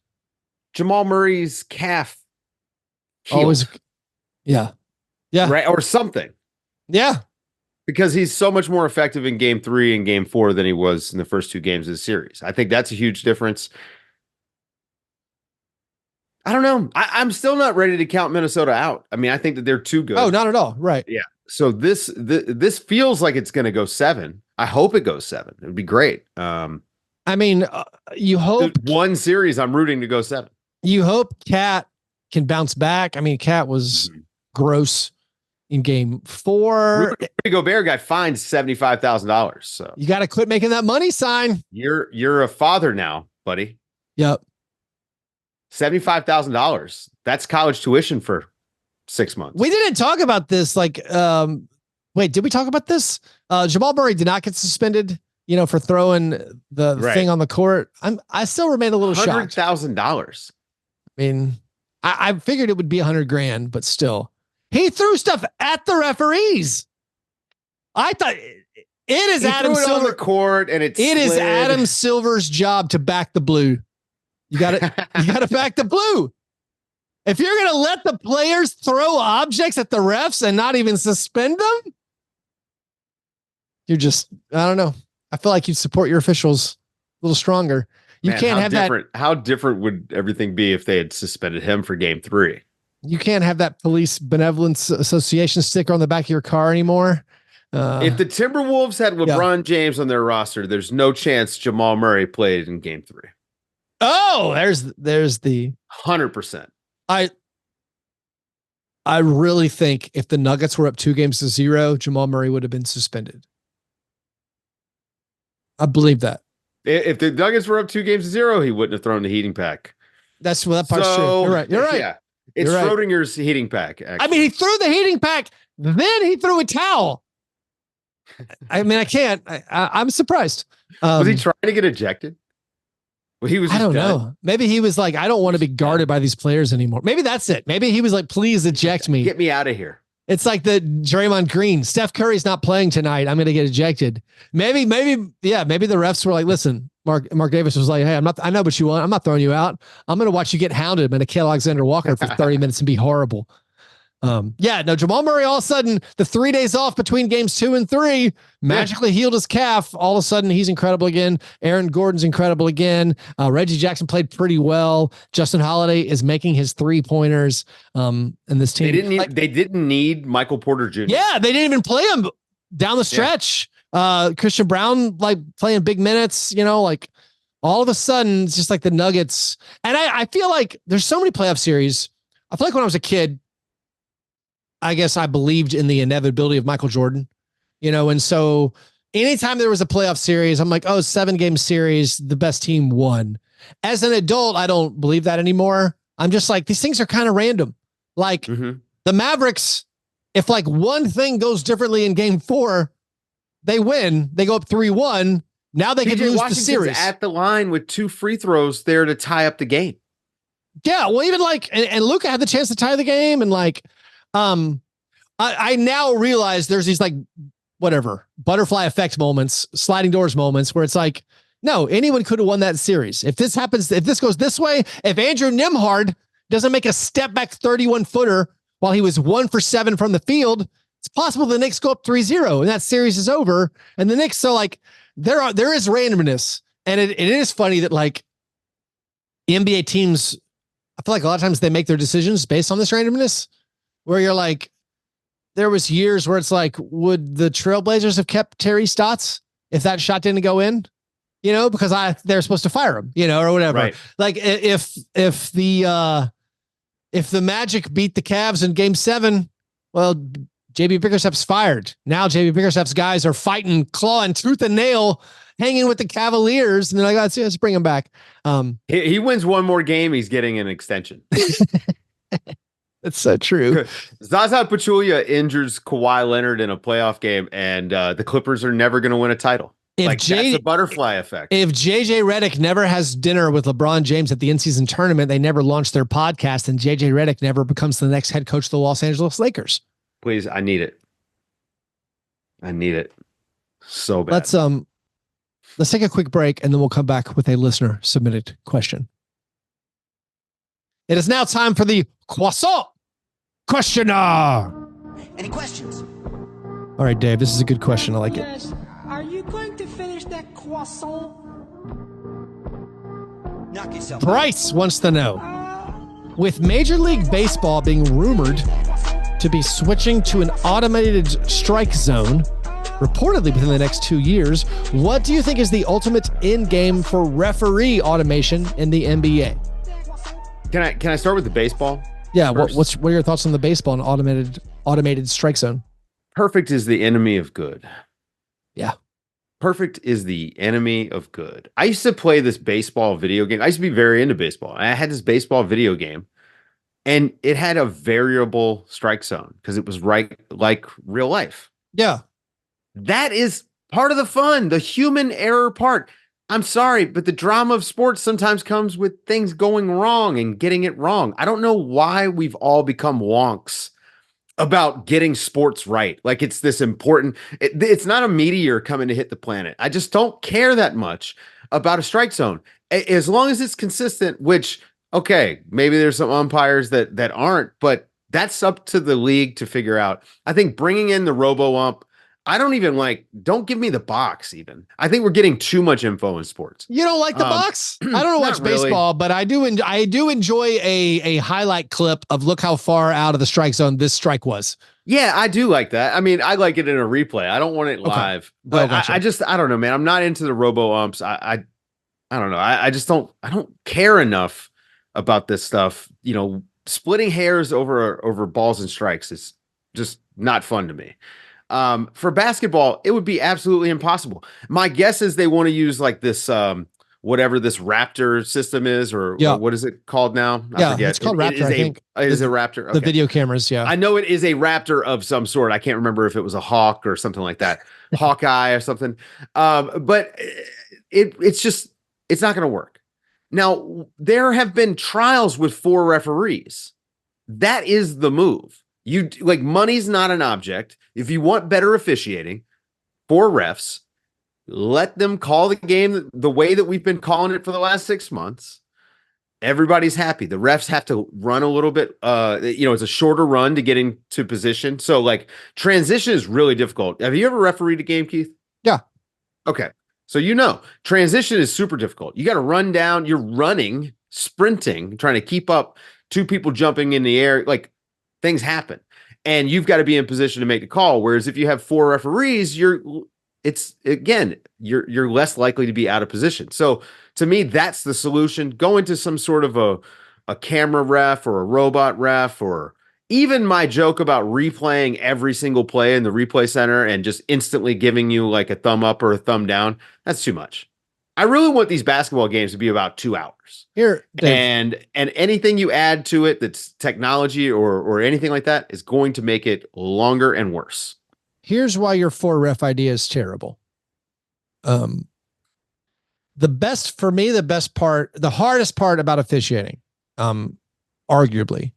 Jamal Murray's calf healed. Always, yeah, right, or something, yeah. Because he's so much more effective in game 3 and game 4 than he was in the first 2 games of the series. I think that's a huge difference. I don't know. I'm still not ready to count Minnesota out. I mean, I think that they're too good. Oh, not at all. Right. Yeah. So this feels like it's going to go 7. I hope it goes 7. It would be great. I mean, you hope one series I'm rooting to go 7. You hope Cat can bounce back. I mean, Cat was gross in game 4. Rudy Gobert got fined $75,000. So you got to quit making that money sign. You're a father now, buddy. Yep. $75,000. That's college tuition for 6 months. We didn't talk about this. Like, wait, did we talk about this? Jamal Murray did not get suspended for throwing the thing on the court. I still remain a little shocked. $100,000. I mean, I figured it would be $100,000, but still, he threw stuff at the referees. I thought it is Adam Silver on the court, and it is Adam Silver's job to back the blue. You got to back the blue. If you're going to let the players throw objects at the refs and not even suspend them, you're just, I don't know. I feel like you'd support your officials a little stronger. You can't have that. How different would everything be if they had suspended him for game 3? You can't have that Police Benevolence Association sticker on the back of your car anymore. If the Timberwolves had LeBron James on their roster, there's no chance Jamal Murray played in game 3. Oh, there's the 100%. I really think if the Nuggets were up 2-0, Jamal Murray would have been suspended. I believe that. If the Nuggets were up 2-0, he wouldn't have thrown the heating pack. That part's true. You're right. Yeah. It's Schrodinger's heating pack. Actually. I mean, he threw the heating pack, then he threw a towel. I mean, I can't. I'm surprised. Was he trying to get ejected? Well, he was. I don't know. Maybe he was like, I don't want to be guarded by these players anymore. Maybe that's it. Maybe he was like, please eject me. Get me out of here. It's like the Draymond Green. Steph Curry's not playing tonight. I'm going to get ejected. Maybe the refs were like, listen, Mark Davis was like, hey, I know what you want. I'm not throwing you out. I'm going to watch you get hounded by Nickeil Alexander-Walker for 30 minutes and be horrible. Jamal Murray, all of a sudden, the 3 days off between games 2 and 3 magically healed his calf. All of a sudden, he's incredible again. Aaron Gordon's incredible again. Reggie Jackson played pretty well. Justin Holiday is making his 3-pointers. And this team, they didn't need Michael Porter Jr. Yeah, they didn't even play him down the stretch. Christian Brown, playing big minutes, all of a sudden, it's just like the Nuggets. And I feel like there's so many playoff series. I feel like when I was a kid, I guess I believed in the inevitability of Michael Jordan, and so anytime there was a playoff series, I'm like, 7-game series, the best team won. As an adult, I don't believe that anymore. I'm just like, these things are kind of random. The Mavericks, if one thing goes differently in game 4, they win, they go up 3-1. Now they can lose the series. At the line with 2 free throws there to tie up the game. Yeah. Well, even and Luka had the chance to tie the game. And I now realize there's these butterfly effect moments, sliding doors moments where it's like, no, anyone could have won that series. If this happens, if this goes this way, if Andrew Nembhard doesn't make a step back 31-footer while he was 1 for 7 from the field, it's possible the Knicks go up 3-0 and that series is over. And the Knicks, there is randomness. And it is funny that NBA teams, I feel like a lot of times they make their decisions based on this randomness. Where you're like, there was years where it's like, would the Trailblazers have kept Terry Stotts if that shot didn't go in? Because they're supposed to fire him, or whatever. Right. If the Magic beat the Cavs in Game 7, well, JB Bickerstaff's fired. Now JB Bickerstaff's guys are fighting, clawing tooth and nail, hanging with the Cavaliers, and they're like, let's bring him back. He wins one more game, he's getting an extension. That's so true. Zaza Pachulia injures Kawhi Leonard in a playoff game, and the Clippers are never going to win a title. That's a butterfly effect. If JJ Redick never has dinner with LeBron James at the in-season tournament, they never launch their podcast, and JJ Redick never becomes the next head coach of the Los Angeles Lakers. Please, I need it. I need it so bad. Let's take a quick break, and then we'll come back with a listener submitted question. It is now time for the Croissant Questioner. Any questions? All right, Dave, this is a good question. I like it. Are you going to finish that croissant? Knock yourself Bryce wants to know, with Major League Baseball being rumored to be switching to an automated strike zone, reportedly within the next 2 years, what do you think is the ultimate end game for referee automation in the NBA? Can I start with the baseball? Yeah, what are your thoughts on the baseball and automated strike zone? Perfect is the enemy of good. Yeah. Perfect is the enemy of good. I used to play this baseball video game. I used to be very into baseball. I had this baseball video game, and it had a variable strike zone because it was like real life. Yeah. That is part of the fun, the human error part. I'm sorry, but the drama of sports sometimes comes with things going wrong and getting it wrong. I don't know why we've all become wonks about getting sports right. Like it's this important, it's not a meteor coming to hit the planet. I just don't care that much about a strike zone. As long as it's consistent, which, okay, maybe there's some umpires that aren't, but that's up to the league to figure out. I think bringing in the robo-ump, don't give me the box even. I think we're getting too much info in sports. You don't like the box? I don't watch baseball, but I do enjoy a highlight clip of look how far out of the strike zone this strike was. Yeah, I do like that. I mean, I like it in a replay. I don't want it live, but gotcha. I don't know, man. I'm not into the robo umps. I don't know. I don't care enough about this stuff. You know, splitting hairs over balls and strikes is just not fun to me. For basketball, it would be absolutely impossible. My guess is they want to use like this, whatever this Raptor system is, or what is it called now? I forget. It's called Raptor, I think. Is it Raptor? Okay. The video cameras, yeah. I know it is a Raptor of some sort. I can't remember if it was a hawk or something like that. Hawkeye or something. But it's not going to work. Now, there have been trials with 4 referees. That is the move. Money's not an object. If you want better officiating, 4 refs, let them call the game the way that we've been calling it for the last 6 months. Everybody's happy. The refs have to run a little bit. It's a shorter run to get into position. So transition is really difficult. Have you ever refereed a game, Keith? Yeah. Okay. So transition is super difficult. You got to run down. You're running, sprinting, trying to keep up. 2 people jumping in the air. Things happen, and you've got to be in position to make the call. Whereas if you have 4 referees, you're less likely to be out of position. So to me, that's the solution. Go into some sort of a camera ref or a robot ref, or even my joke about replaying every single play in the replay center and just instantly giving you like a thumb up or a thumb down. That's too much. I really want these basketball games to be about 2 hours. Here, Dave. And anything you add to it that's technology or anything like that is going to make it longer and worse. Here's why your 4 ref idea is terrible. The best part, the hardest part about officiating, arguably,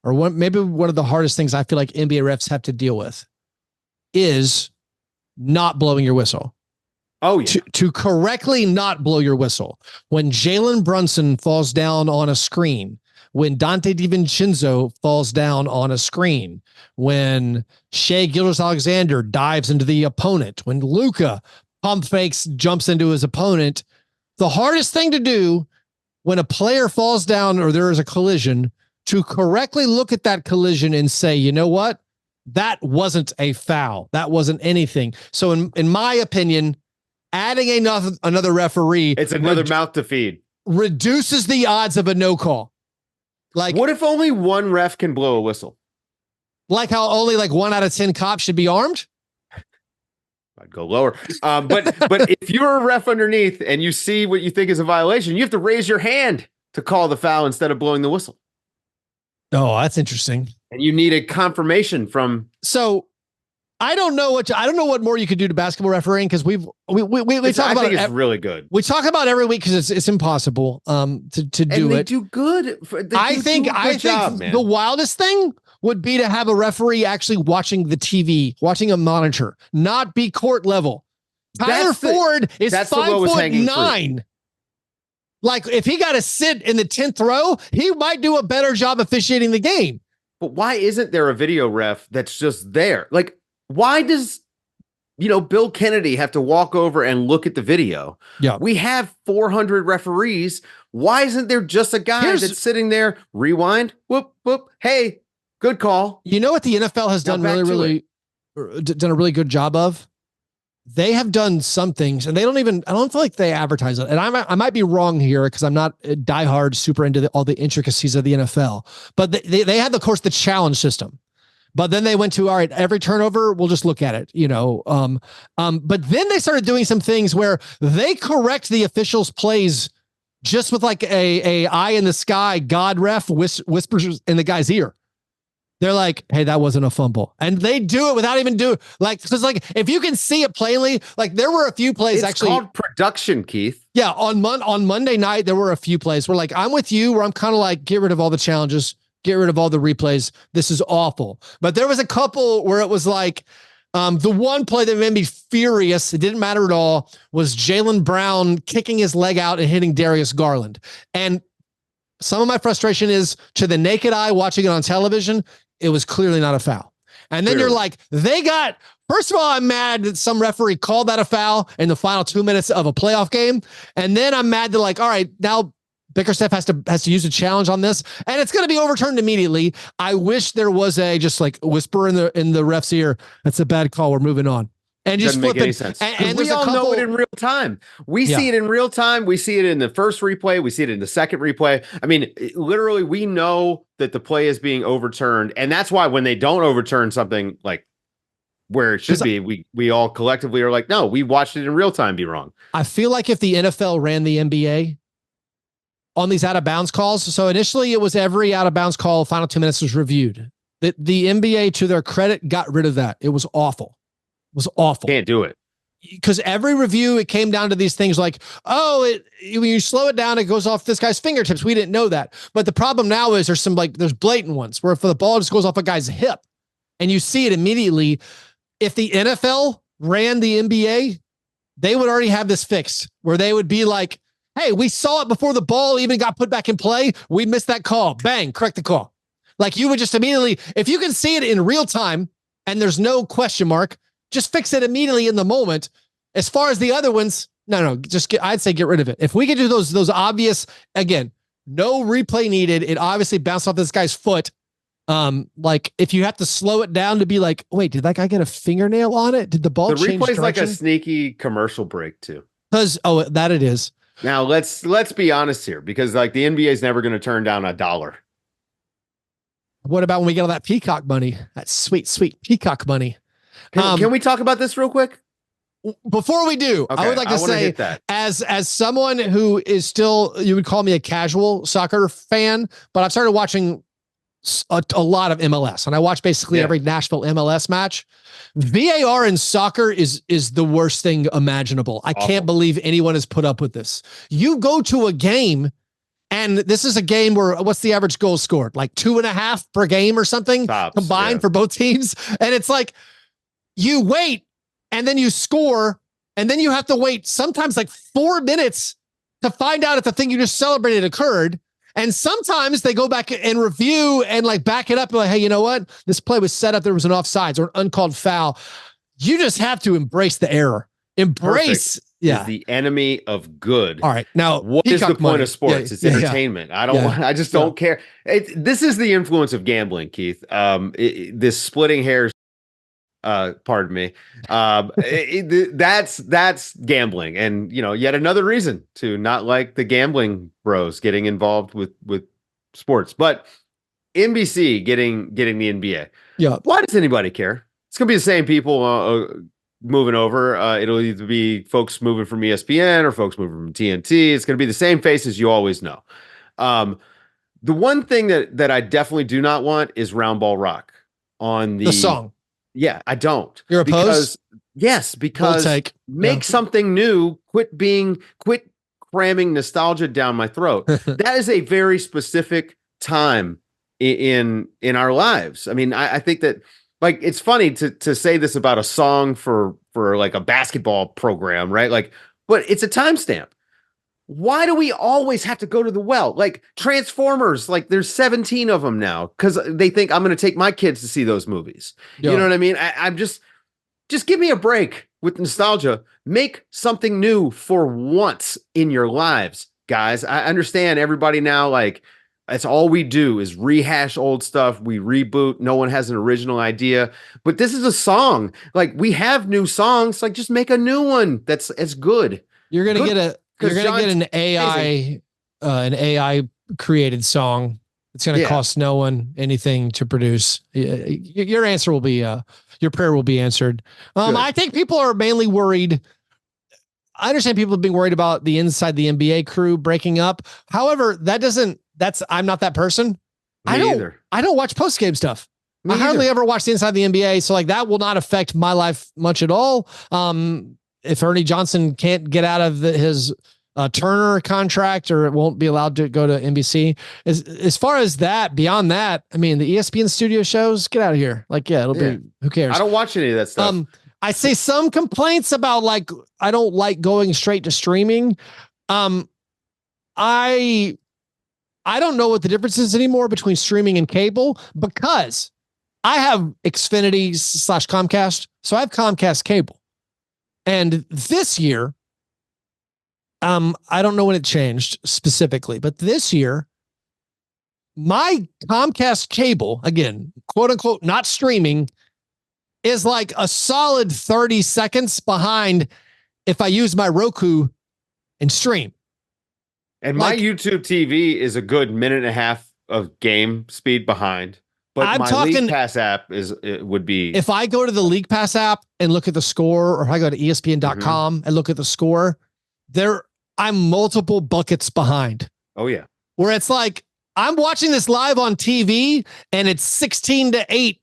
or maybe one of the hardest things I feel like NBA refs have to deal with is not blowing your whistle. Oh, yeah. To correctly not blow your whistle. When Jalen Brunson falls down on a screen, when Dante DiVincenzo falls down on a screen, when Shai Gilgeous-Alexander dives into the opponent, when Luka pump fakes, jumps into his opponent, the hardest thing to do when a player falls down or there is a collision, to correctly look at that collision and say, you know what? That wasn't a foul. That wasn't anything. So in my opinion, adding another referee, it's another mouth to feed, reduces the odds of a no call. What if only 1 ref can blow a whistle? Like how only 1 out of 10 cops should be armed? I'd go lower. But if you're a ref underneath and you see what you think is a violation, you have to raise your hand to call the foul instead of blowing the whistle. Oh, that's interesting. And you need a confirmation from. So I don't know what more you could do to basketball refereeing, because we talk about it. It's really good. We talk about it every week because it's impossible to do it. Do good. I think the wildest thing would be to have a referee actually watching the TV, watching a monitor, not be court level. Tyler Ford is 5'9". If he got to sit in the 10th row, he might do a better job officiating the game. But why isn't there a video ref that's just there? Why does, Bill Kennedy have to walk over and look at the video? Yeah. We have 400 referees. Why isn't there just a guy that's sitting there, rewind, whoop, whoop, hey, good call. You know what the NFL has done done a really good job of? They have done some things, and I don't feel like they advertise it. And I might be wrong here because I'm not diehard super into all the intricacies of the NFL, but they had, of course, the challenge system. But then they went to, all right, every turnover, we'll just look at it, but then they started doing some things where they correct the officials' plays just with a eye in the sky, God ref whispers in the guy's ear. They're like, hey, that wasn't a fumble. And they do it without even doing because if you can see it plainly, there were a few plays it's called production, Keith. Yeah. On Monday night, there were a few plays where I'm with you where I'm kind of get rid of all the challenges, get rid of all the replays. This is awful. But there was a couple where it was the one play that made me furious, it didn't matter at all, was Jaylen Brown kicking his leg out and hitting Darius Garland. And some of my frustration is to the naked eye watching it on television, it was clearly not a foul. And then you're first of all, I'm mad that some referee called that a foul in the final 2 minutes of a playoff game. And then I'm mad that all right, now Bickerstaff has to use a challenge on this, and it's going to be overturned immediately. I wish there was a whisper in the ref's ear. That's a bad call. We're moving on. And just doesn't make any sense. And we all know it in real time. We see it in real time. We see it in the first replay. We see it in the second replay. I mean, literally, we know that the play is being overturned, and that's why when they don't overturn something where it should be, we all collectively are like, no, we watched it in real time. Be wrong. I feel like if the NFL ran the NBA on these out of bounds calls. So initially it was every out of bounds call, final 2 minutes was reviewed. The NBA, to their credit, got rid of that. It was awful. It was awful. Can't do it. Because every review, it came down to these things when you slow it down, it goes off this guy's fingertips. We didn't know that. But the problem now is there's there's blatant ones where if the ball just goes off a guy's hip and you see it immediately. If the NFL ran the NBA, they would already have this fixed where they would be like, hey, we saw it before the ball even got put back in play. We missed that call. Bang, correct the call. You would just immediately, if you can see it in real time and there's no question mark, just fix it immediately in the moment. As far as the other ones, no, I'd say get rid of it. If we could do those obvious, again, no replay needed. It obviously bounced off this guy's foot. If you have to slow it down to be wait, did that guy get a fingernail on it? Did the ball change replay's direction? like a sneaky commercial break too. That it is. Now let's be honest here, because the NBA is never going to turn down $1. What about when we get all that peacock money? That sweet, sweet peacock money. Can we talk about this real quick? Before we do, okay, I would like to say, as someone who is still, you would call me a casual soccer fan, but I've started watching a lot of MLS, and I watch basically every Nashville MLS match. VAR in soccer is the worst thing imaginable. I can't believe anyone has put up with this. You go to a game, and this is a game where what's the average goal scored? 2.5 per game or something combined for both teams. And it's you wait and then you score, and then you have to wait sometimes 4 minutes to find out if the thing you just celebrated occurred. And sometimes they go back and review and back it up. Hey, you know what? This play was set up. There was an offsides or an uncalled foul. You just have to embrace the error. Embrace. Perfect. Is the enemy of good. All right. Now, what is the point of sports? It's entertainment. I just don't care. This is the influence of gambling, Keith. This splitting hairs. Pardon me. That's gambling, and yet another reason to not like the gambling bros getting involved with sports. But NBC getting the NBA. Yeah. Why does anybody care? It's gonna be the same people moving over. It'll either be folks moving from ESPN or folks moving from TNT. It's gonna be the same faces you always know. The one thing that I definitely do not want is Round Ball Rock on the song. Yeah, I don't. You're opposed? Because make something new. Quit cramming nostalgia down my throat. That is a very specific time in our lives. I mean, I think that it's funny to say this about a song for a basketball program, right? But it's a timestamp. Why do we always have to go to the well? Transformers, there's 17 of them now because they think I'm going to take my kids to see those movies. Yeah. You know what I mean? I'm just give me a break with nostalgia. Make something new for once in your lives, guys. I understand everybody now, that's all we do is rehash old stuff. We reboot. No one has an original idea, but this is a song. We have new songs. Just make a new one that's as good. You're going to get an AI created song. It's going to cost no one anything to produce. Your answer will be your prayer will be answered. I think people are mainly worried. I understand people have been worried about the inside the NBA crew breaking up. However, I'm not that person. Me either. I don't watch post game stuff. I hardly ever watch the inside of the NBA. So like that will not affect my life much at all. If Ernie Johnson can't get out of his Turner contract, or it won't be allowed to go to NBC. As far as that, beyond that, I mean, the ESPN studio shows, get out of here. Like, yeah, it'll be, who cares? I don't watch any of that stuff. I say some complaints about like, I don't like going straight to streaming. I don't know what the difference is anymore between streaming and cable, because I have Xfinity / Comcast. So I have Comcast cable. And this year, I don't know when it changed specifically, but this year, my Comcast cable, again, quote unquote, not streaming, is like a solid 30 seconds behind if I use my Roku and stream. And my YouTube TV is a good minute and a half of game speed behind. But my League Pass app would be. If I go to the League Pass app and look at the score, or if I go to ESPN.com and look at the score, I'm multiple buckets behind. Oh, yeah. Where it's like, I'm watching this live on TV and it's 16-8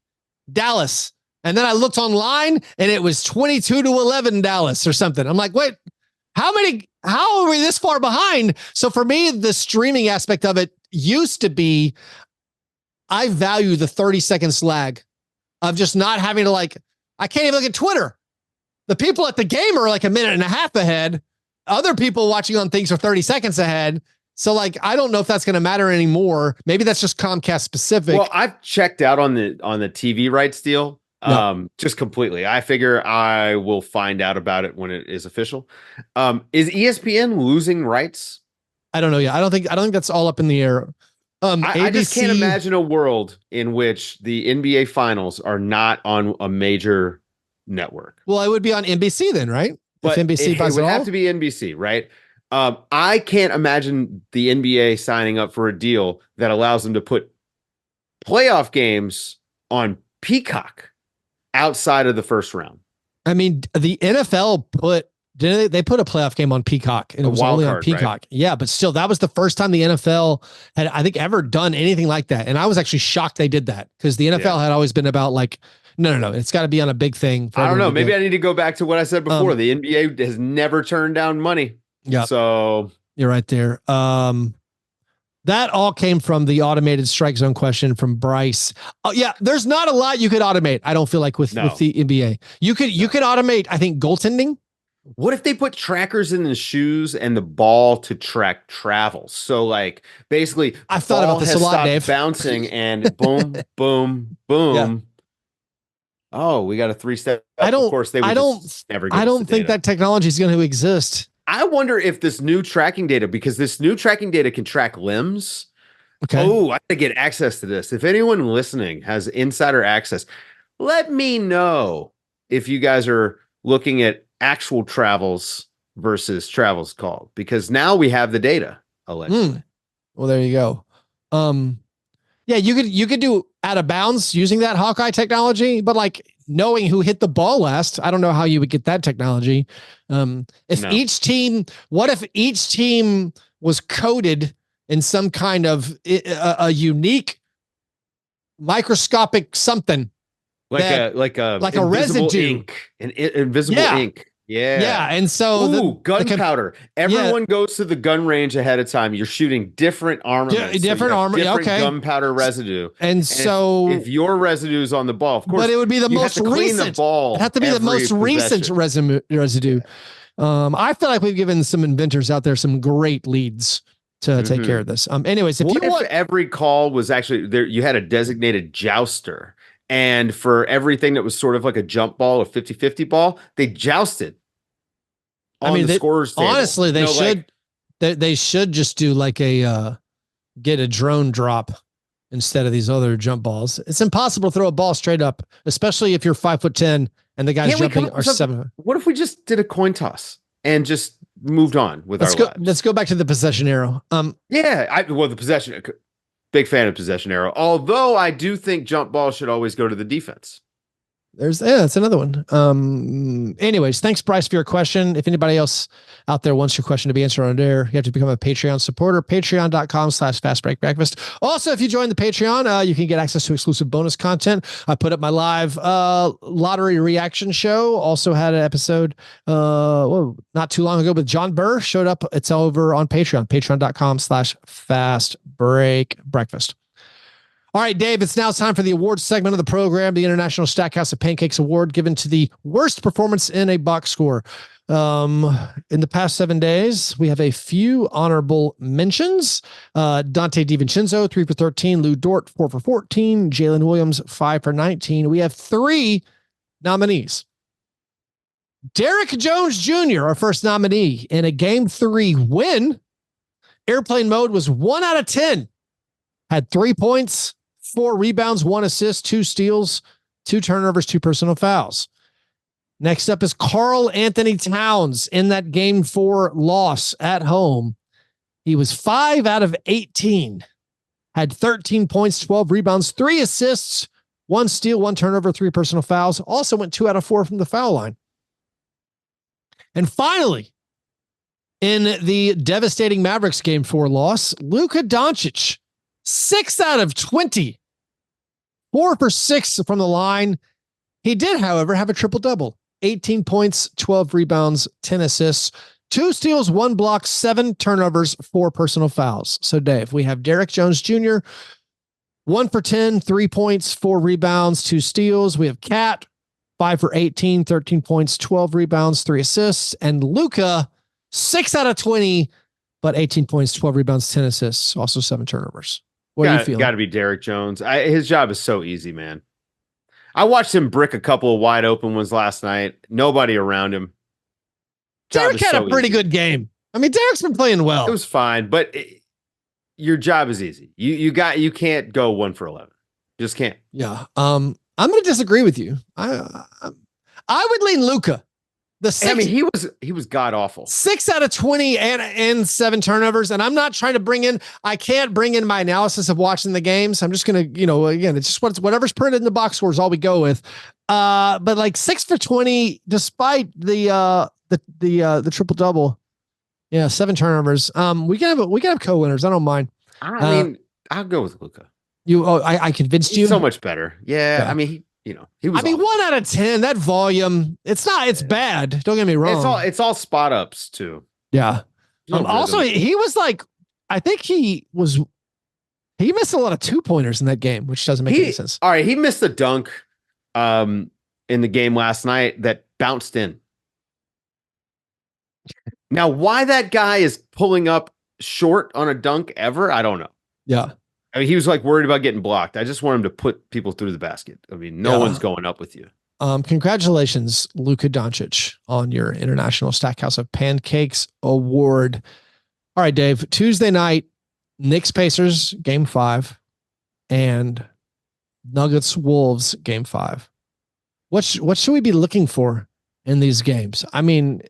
Dallas. And then I looked online and it was 22-11 Dallas or something. I'm like, wait, how are we this far behind? So for me, the streaming aspect of it used to be, I value the 30 seconds lag of just not having to like, I can't even look at Twitter. The people at the game are like a minute and a half ahead. Other people watching on things are 30 seconds ahead. So like, I don't know if that's going to matter anymore. Maybe that's just Comcast specific. Well, I've checked out on the TV rights deal. Just completely. I figure I will find out about it when it is official. Is ESPN losing rights? I don't know. Yeah. I don't think that's all up in the air. I just can't imagine a world in which the NBA finals are not on a major network. Well, it would be on NBC then, right? But if NBC it would have to be NBC, right? I can't imagine the NBA signing up for a deal that allows them to put playoff games on Peacock outside of the first round. I mean, the NFL they put a playoff game on Peacock, and it was only on Peacock. Right? Yeah, but still, that was the first time the NFL had, I think, ever done anything like that. And I was actually shocked they did that, because the NFL had always been about like, no, it's got to be on a big thing. I don't know. Maybe I need to go back to what I said before. The NBA has never turned down money. Yeah. So you're right there. That all came from the automated strike zone question from Bryce. Yeah, there's not a lot you could automate. I don't feel like with the NBA. You could automate, I think, goaltending. What if they put trackers in the shoes and the ball to track travel? So like basically, I've thought about this a lot, Dave. Bouncing and boom, boom, boom. Yeah. Oh, we got a 3-step. Of course, I don't think that technology is going to exist. I wonder if this new tracking data, because this new tracking data can track limbs. Okay. Oh, I gotta get access to this. If anyone listening has insider access, let me know if you guys are looking at actual travels versus travels called, because now we have the data allegedly. Well, there you go. Yeah, you could do out of bounds using that Hawkeye technology, but like knowing who hit the ball last, I don't know how you would get that technology. Each team was coded in some kind of a unique microscopic something, like a residue, ink, an invisible ink. Yeah. And so gunpowder. Everyone goes to the gun range ahead of time. You're shooting different armaments. Different gunpowder residue. And so if your residue is on the ball, of course, but it would be the most recent ball. It had to be the most recent residue. I feel like we've given some inventors out there some great leads to take care of this. Anyways, if every call was actually there, you had a designated jouster. And for everything that was sort of like a jump ball or 50-50 ball, they jousted. The scorer's table. Honestly, they should just do like get a drone drop instead of these other jump balls. It's impossible to throw a ball straight up, especially if you're 5'10" and the guy's jumping or 7. What if we just did a coin toss and just moved on with our lives? Let's go back to the possession arrow. The possession. Big fan of possession arrow. Although I do think jump ball should always go to the defense. That's another one. Anyways, thanks, Bryce, for your question. If anybody else out there wants your question to be answered on air, you have to become a Patreon supporter, patreon.com/Fastbreak Breakfast. Also, if you join the Patreon, you can get access to exclusive bonus content. I put up my live lottery reaction show. Also had an episode not too long ago, but John Burr showed up. It's over on Patreon, patreon.com/Fastbreak Breakfast. All right, Dave, it's now time for the awards segment of the program, the International Stackhouse of Pancakes Award, given to the worst performance in a box score. In the past 7 days, we have a few honorable mentions. Dante DiVincenzo, 3 for 13. Lou Dort, 4 for 14. Jalen Williams, 5 for 19. We have 3 nominees. Derek Jones Jr., our first nominee, in a Game 3 win. Airplane mode was 1 out of 10. Had 3 points, 4 rebounds, 1 assist, 2 steals, 2 turnovers, 2 personal fouls. Next up is Karl Anthony Towns in that Game 4 loss at home. He was 5 out of 18, had 13 points, 12 rebounds, 3 assists, 1 steal, 1 turnover, 3 personal fouls. Also went 2 out of 4 from the foul line. And finally, in the devastating Mavericks Game 4 loss, Luka Doncic, 6 out of 20, 4 for 6 from the line. He did, however, have a triple-double. 18 points, 12 rebounds, 10 assists, 2 steals, 1 block, 7 turnovers, 4 personal fouls. So, Dave, we have Derek Jones Jr., 1 for 10, 3 points, 4 rebounds, 2 steals. We have Cat, 5 for 18, 13 points, 12 rebounds, 3 assists. And Luka, 6 out of 20, but 18 points, 12 rebounds, 10 assists, also 7 turnovers. What are you feeling? Got to be Derek Jones. His job is so easy, man. I watched him brick a couple of wide open ones last night. Nobody around him. Derek had a pretty good game. I mean, Derek's been playing well. It was fine, but your job is easy. You can't go 1 for 11. Just can't. Yeah. I'm going to disagree with you. I would lean Luka. He was god awful. 6 out of 20 and 7 turnovers. And I'm not trying to I can't bring in my analysis of watching the games. I'm just going to, again, it's just whatever's printed in the box score is all we go with. But like 6 for 20, despite the triple double. Yeah. 7 turnovers. We can have co-winners. I don't mind. I mean, I'll go with Luka. I convinced you. He's so much better. Yeah. I mean, he was. 1 out of 10. That volume, it's bad. Don't get me wrong. It's all spot ups too. Yeah. Also, he was like, I think he missed a lot of 2-pointers in that game, which doesn't make any sense. All right, he missed a dunk in the game last night that bounced in. Now, why that guy is pulling up short on a dunk ever, I don't know. Yeah. I mean, he was like worried about getting blocked. I just want him to put people through the basket. I mean, no one's going up with you. Congratulations, Luka Doncic, on your International Stackhouse of Pancakes Award. All right, Dave. Tuesday night, Knicks Pacers Game 5 and Nuggets Wolves Game 5. What should we be looking for in these games? I mean,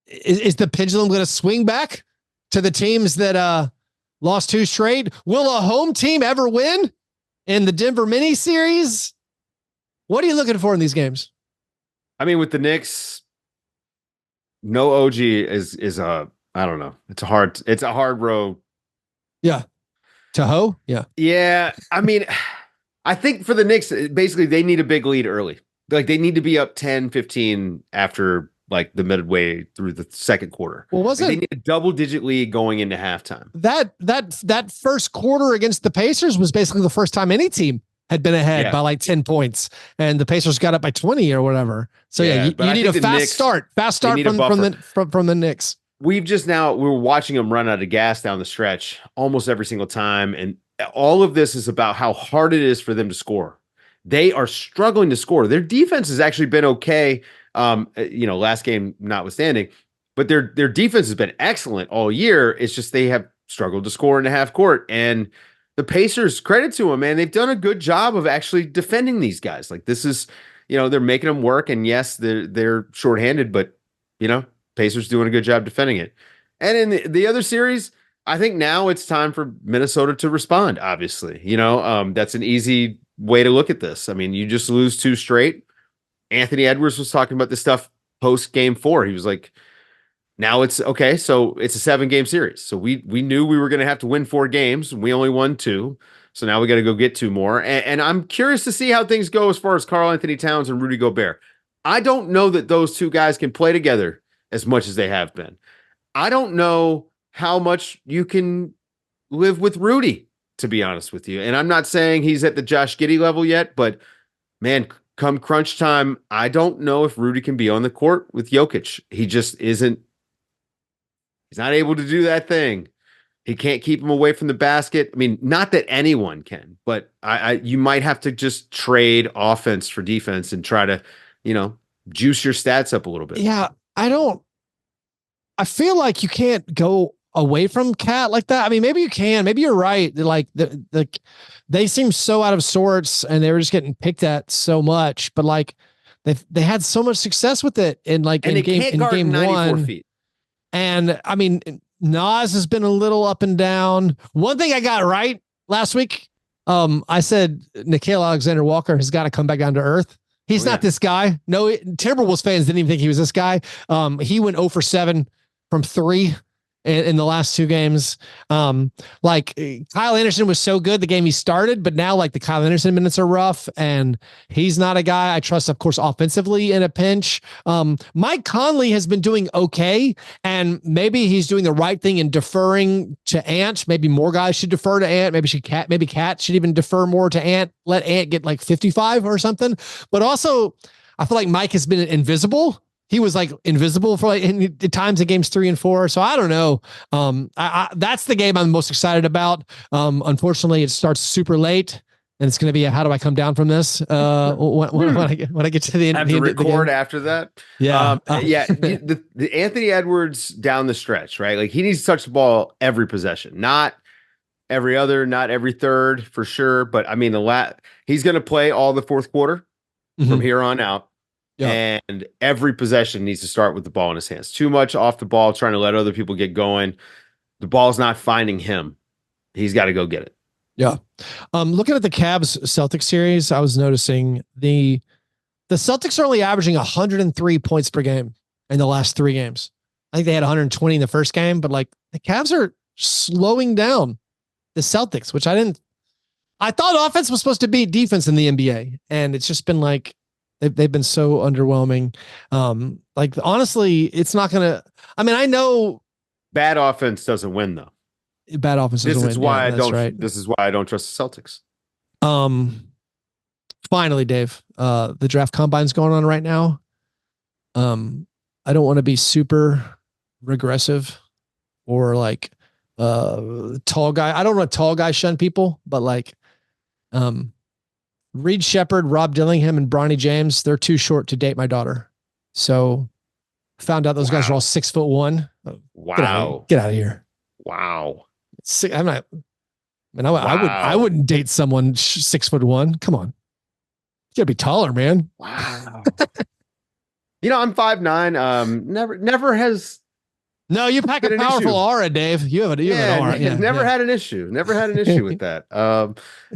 is the pendulum going to swing back to the teams that lost 2 straight? Will a home team ever win in the Denver mini series? What are you looking for in these games? I mean, with the Knicks, no OG is I don't know. It's a hard road. Yeah. To hoe? Yeah. Yeah. I mean, I think for the Knicks, basically they need a big lead early. Like they need to be up 10, 15 after like the midway through the second quarter. Well, they need a double-digit lead going into halftime. That first quarter against the Pacers was basically the first time any team had been ahead by like 10 points, and the Pacers got up by 20 or whatever. So you need a fast start from the Knicks. We're watching them run out of gas down the stretch almost every single time, and all of this is about how hard it is for them to score. They are struggling to score. Their defense has actually been okay. Last game notwithstanding, but their defense has been excellent all year. It's just they have struggled to score in the half court, and the Pacers, credit to them, man, they've done a good job of actually defending these guys. Like this is, they're making them work, and yes, they're shorthanded, but Pacers doing a good job defending it. And in the other series, I think now it's time for Minnesota to respond. Obviously, that's an easy way to look at this. I mean, you just lose 2 straight. Anthony Edwards was talking about this stuff post game 4. He was like, now it's okay. So it's a 7-game series. So we knew we were going to have to win 4 games. We only won 2. So now we got to go get 2 more. And I'm curious to see how things go as far as Karl Anthony Towns and Rudy Gobert. I don't know that those 2 guys can play together as much as they have been. I don't know how much you can live with Rudy, to be honest with you. And I'm not saying he's at the Josh Giddey level yet, but man, come crunch time, I don't know if Rudy can be on the court with Jokic. He just isn't. He's not able to do that thing. He can't keep him away from the basket. I mean, not that anyone can, but you might have to just trade offense for defense and try to, juice your stats up a little bit. Yeah, I feel like you can't go away from Cat like that. I mean, maybe you can. Maybe you're right. Like they seem so out of sorts, and they were just getting picked at so much. But like they had so much success with it in game 1. Feet. And I mean, Nas has been a little up and down. One thing I got right last week, I said Nickeil Alexander-Walker has got to come back down to earth. He's not this guy. No, Timberwolves fans didn't even think he was this guy. He went 0 for 7 from 3 in the last 2 games. Like Kyle Anderson was so good the game he started, but now like the Kyle Anderson minutes are rough, and he's not a guy I trust, of course, offensively in a pinch. Mike Conley has been doing okay, and maybe he's doing the right thing in deferring to Ant. Maybe more guys should defer to Ant. Maybe Cat should even defer more to Ant. Let Ant get like 55 or something. But also, I feel like Mike has been invisible. He was like invisible for like in times in games 3 and 4. So I don't know. That's the game I'm most excited about. Unfortunately, it starts super late, and it's going to be how do I come down from this? When I get to the end, have to record after that. Yeah, the Anthony Edwards down the stretch, right? Like he needs to touch the ball every possession, not every other, not every third for sure. But I mean, he's going to play all the fourth quarter from here on out. Yeah. And every possession needs to start with the ball in his hands. Too much off the ball, trying to let other people get going. The ball's not finding him. He's got to go get it. Yeah. Looking at the Cavs Celtics series, I was noticing the Celtics are only averaging 103 points per game in the last 3 games. I think they had 120 in the first game, but like the Cavs are slowing down the Celtics, which I thought offense was supposed to beat defense in the NBA. And it's just been like, they've been so underwhelming. Like honestly, it's not going to, I mean, I know bad offense doesn't win though. Bad offense doesn't win. This is why I don't trust the Celtics. Finally, Dave, the draft combine's going on right now. I don't want to be super regressive or like tall guy. I don't want tall guy shun people, but like Reed Shepherd, Rob Dillingham, and Bronny James, they're too short to date my daughter. So found out those guys are all 6'1". Wow. Get out of here. Wow. I'm not, man, I wouldn't date someone 6'1". Come on. You gotta be taller, man. Wow. I'm 5'9". Never has. No, you pack a powerful aura, Dave. You have an aura. Yeah, never had an issue. Never had an issue with that. I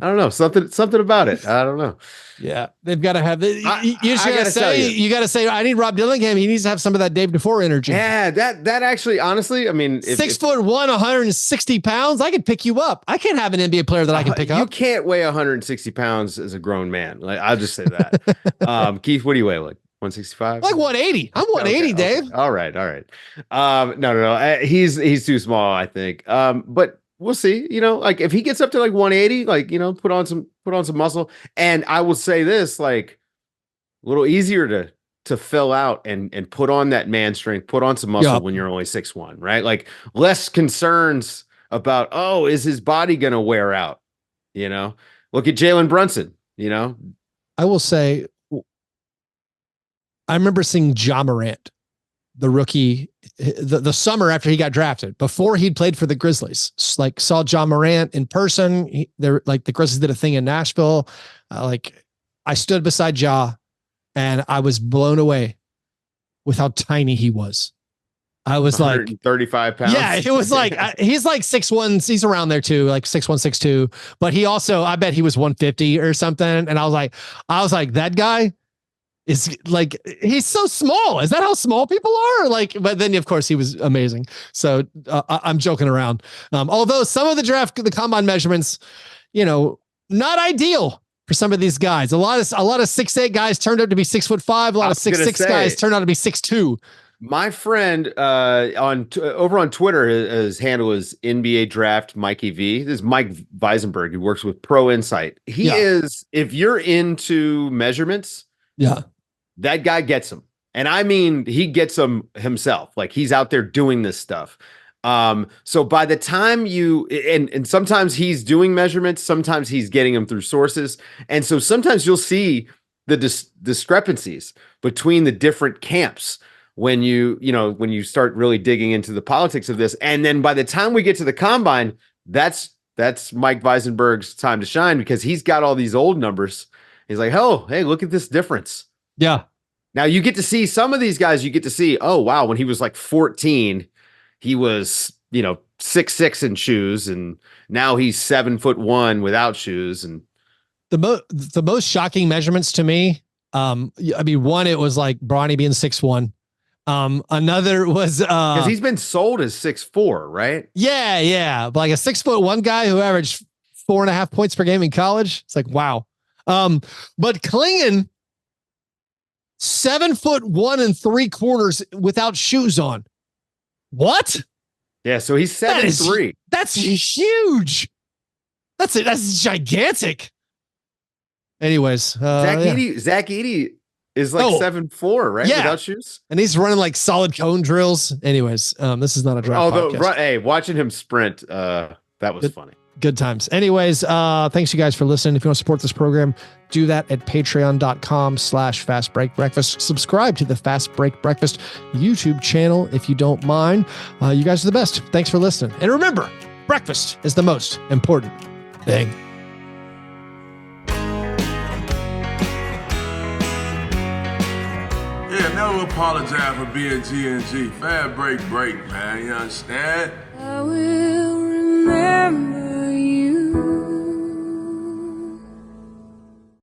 don't know. Something about it. I don't know. Yeah, they've got to have. You got to say. I need Rob Dillingham. He needs to have some of that Dave DeFore energy. Yeah, that actually, honestly, I mean, 6'1", 160 pounds. I could pick you up. I can't have an NBA player that I can pick up. You can't weigh 160 pows as a grown man. Like I'll just say that. Keith, what do you weigh? Like 165? Like 180. I'm 180, okay, Dave. Okay. All right. No. He's too small, I think. But we'll see. Like if he gets up to like 180, like put on some muscle. And I will say this, like a little easier to fill out and put on that man strength, put on some muscle when you're only 6'1", right? Like less concerns about, is his body gonna wear out? Look at Jalen Brunson. I will say, I remember seeing Ja Morant, the rookie, the summer after he got drafted, before he'd played for the Grizzlies. Like saw Ja Morant in person. The Grizzlies did a thing in Nashville. I stood beside Ja, and I was blown away with how tiny he was. I was like 135 pounds. Yeah, it was like he's like 6'1", he's around there too, like 6'1", 6'2". But he also, I bet he was 150 or something. And I was like, that guy is like, he's so small. Is that how small people are? Like, but then of course he was amazing. So I'm joking around. Although some of the combine measurements, not ideal for some of these guys. A lot of 6'8" guys turned out to be 6'5". A lot of 6'6" guys turned out to be 6'2". My friend over on Twitter, his handle is NBA Draft Mikey V. This is Mike Weisenberg. He works with Pro Insight. He is, if you're into measurements, that guy gets them. And I mean, he gets them himself. Like he's out there doing this stuff. So by the time and sometimes he's doing measurements, sometimes he's getting them through sources. And so sometimes you'll see the discrepancies between the different camps when you start really digging into the politics of this. And then by the time we get to the combine, that's Mike Weisenberg's time to shine, because he's got all these old numbers. He's like, oh, hey, look at this difference. Yeah. Now you get to see some of these guys, oh, wow, when he was like 14, he was, 6'6" in shoes, and now he's 7'1" without shoes. And the most shocking measurements to me, one, it was like Bronny being 6'1". Another was because he's been sold as 6'4", right? Yeah. But like a 6'1" guy who averaged 4.5 points per game in college. It's like, wow. But Klingon, 7'1 3/4 without shoes on. What? Yeah, so he's 7'3". That's huge. That's gigantic. Anyways, Zach Edey is like 7'4", right? Yeah. Without shoes. And he's running like solid cone drills. Anyways, this is not a draft podcast. Hey, watching him sprint, that was funny. Good times. Anyways, thanks you guys for listening. If you want to support this program, do that at patreon.com/Fastbreak Breakfast. Subscribe to the Fast Break Breakfast YouTube channel if you don't mind. You guys are the best. Thanks for listening. And remember, breakfast is the most important thing. Yeah, never apologize for being G&G. Fast break, man. You understand? I will remember.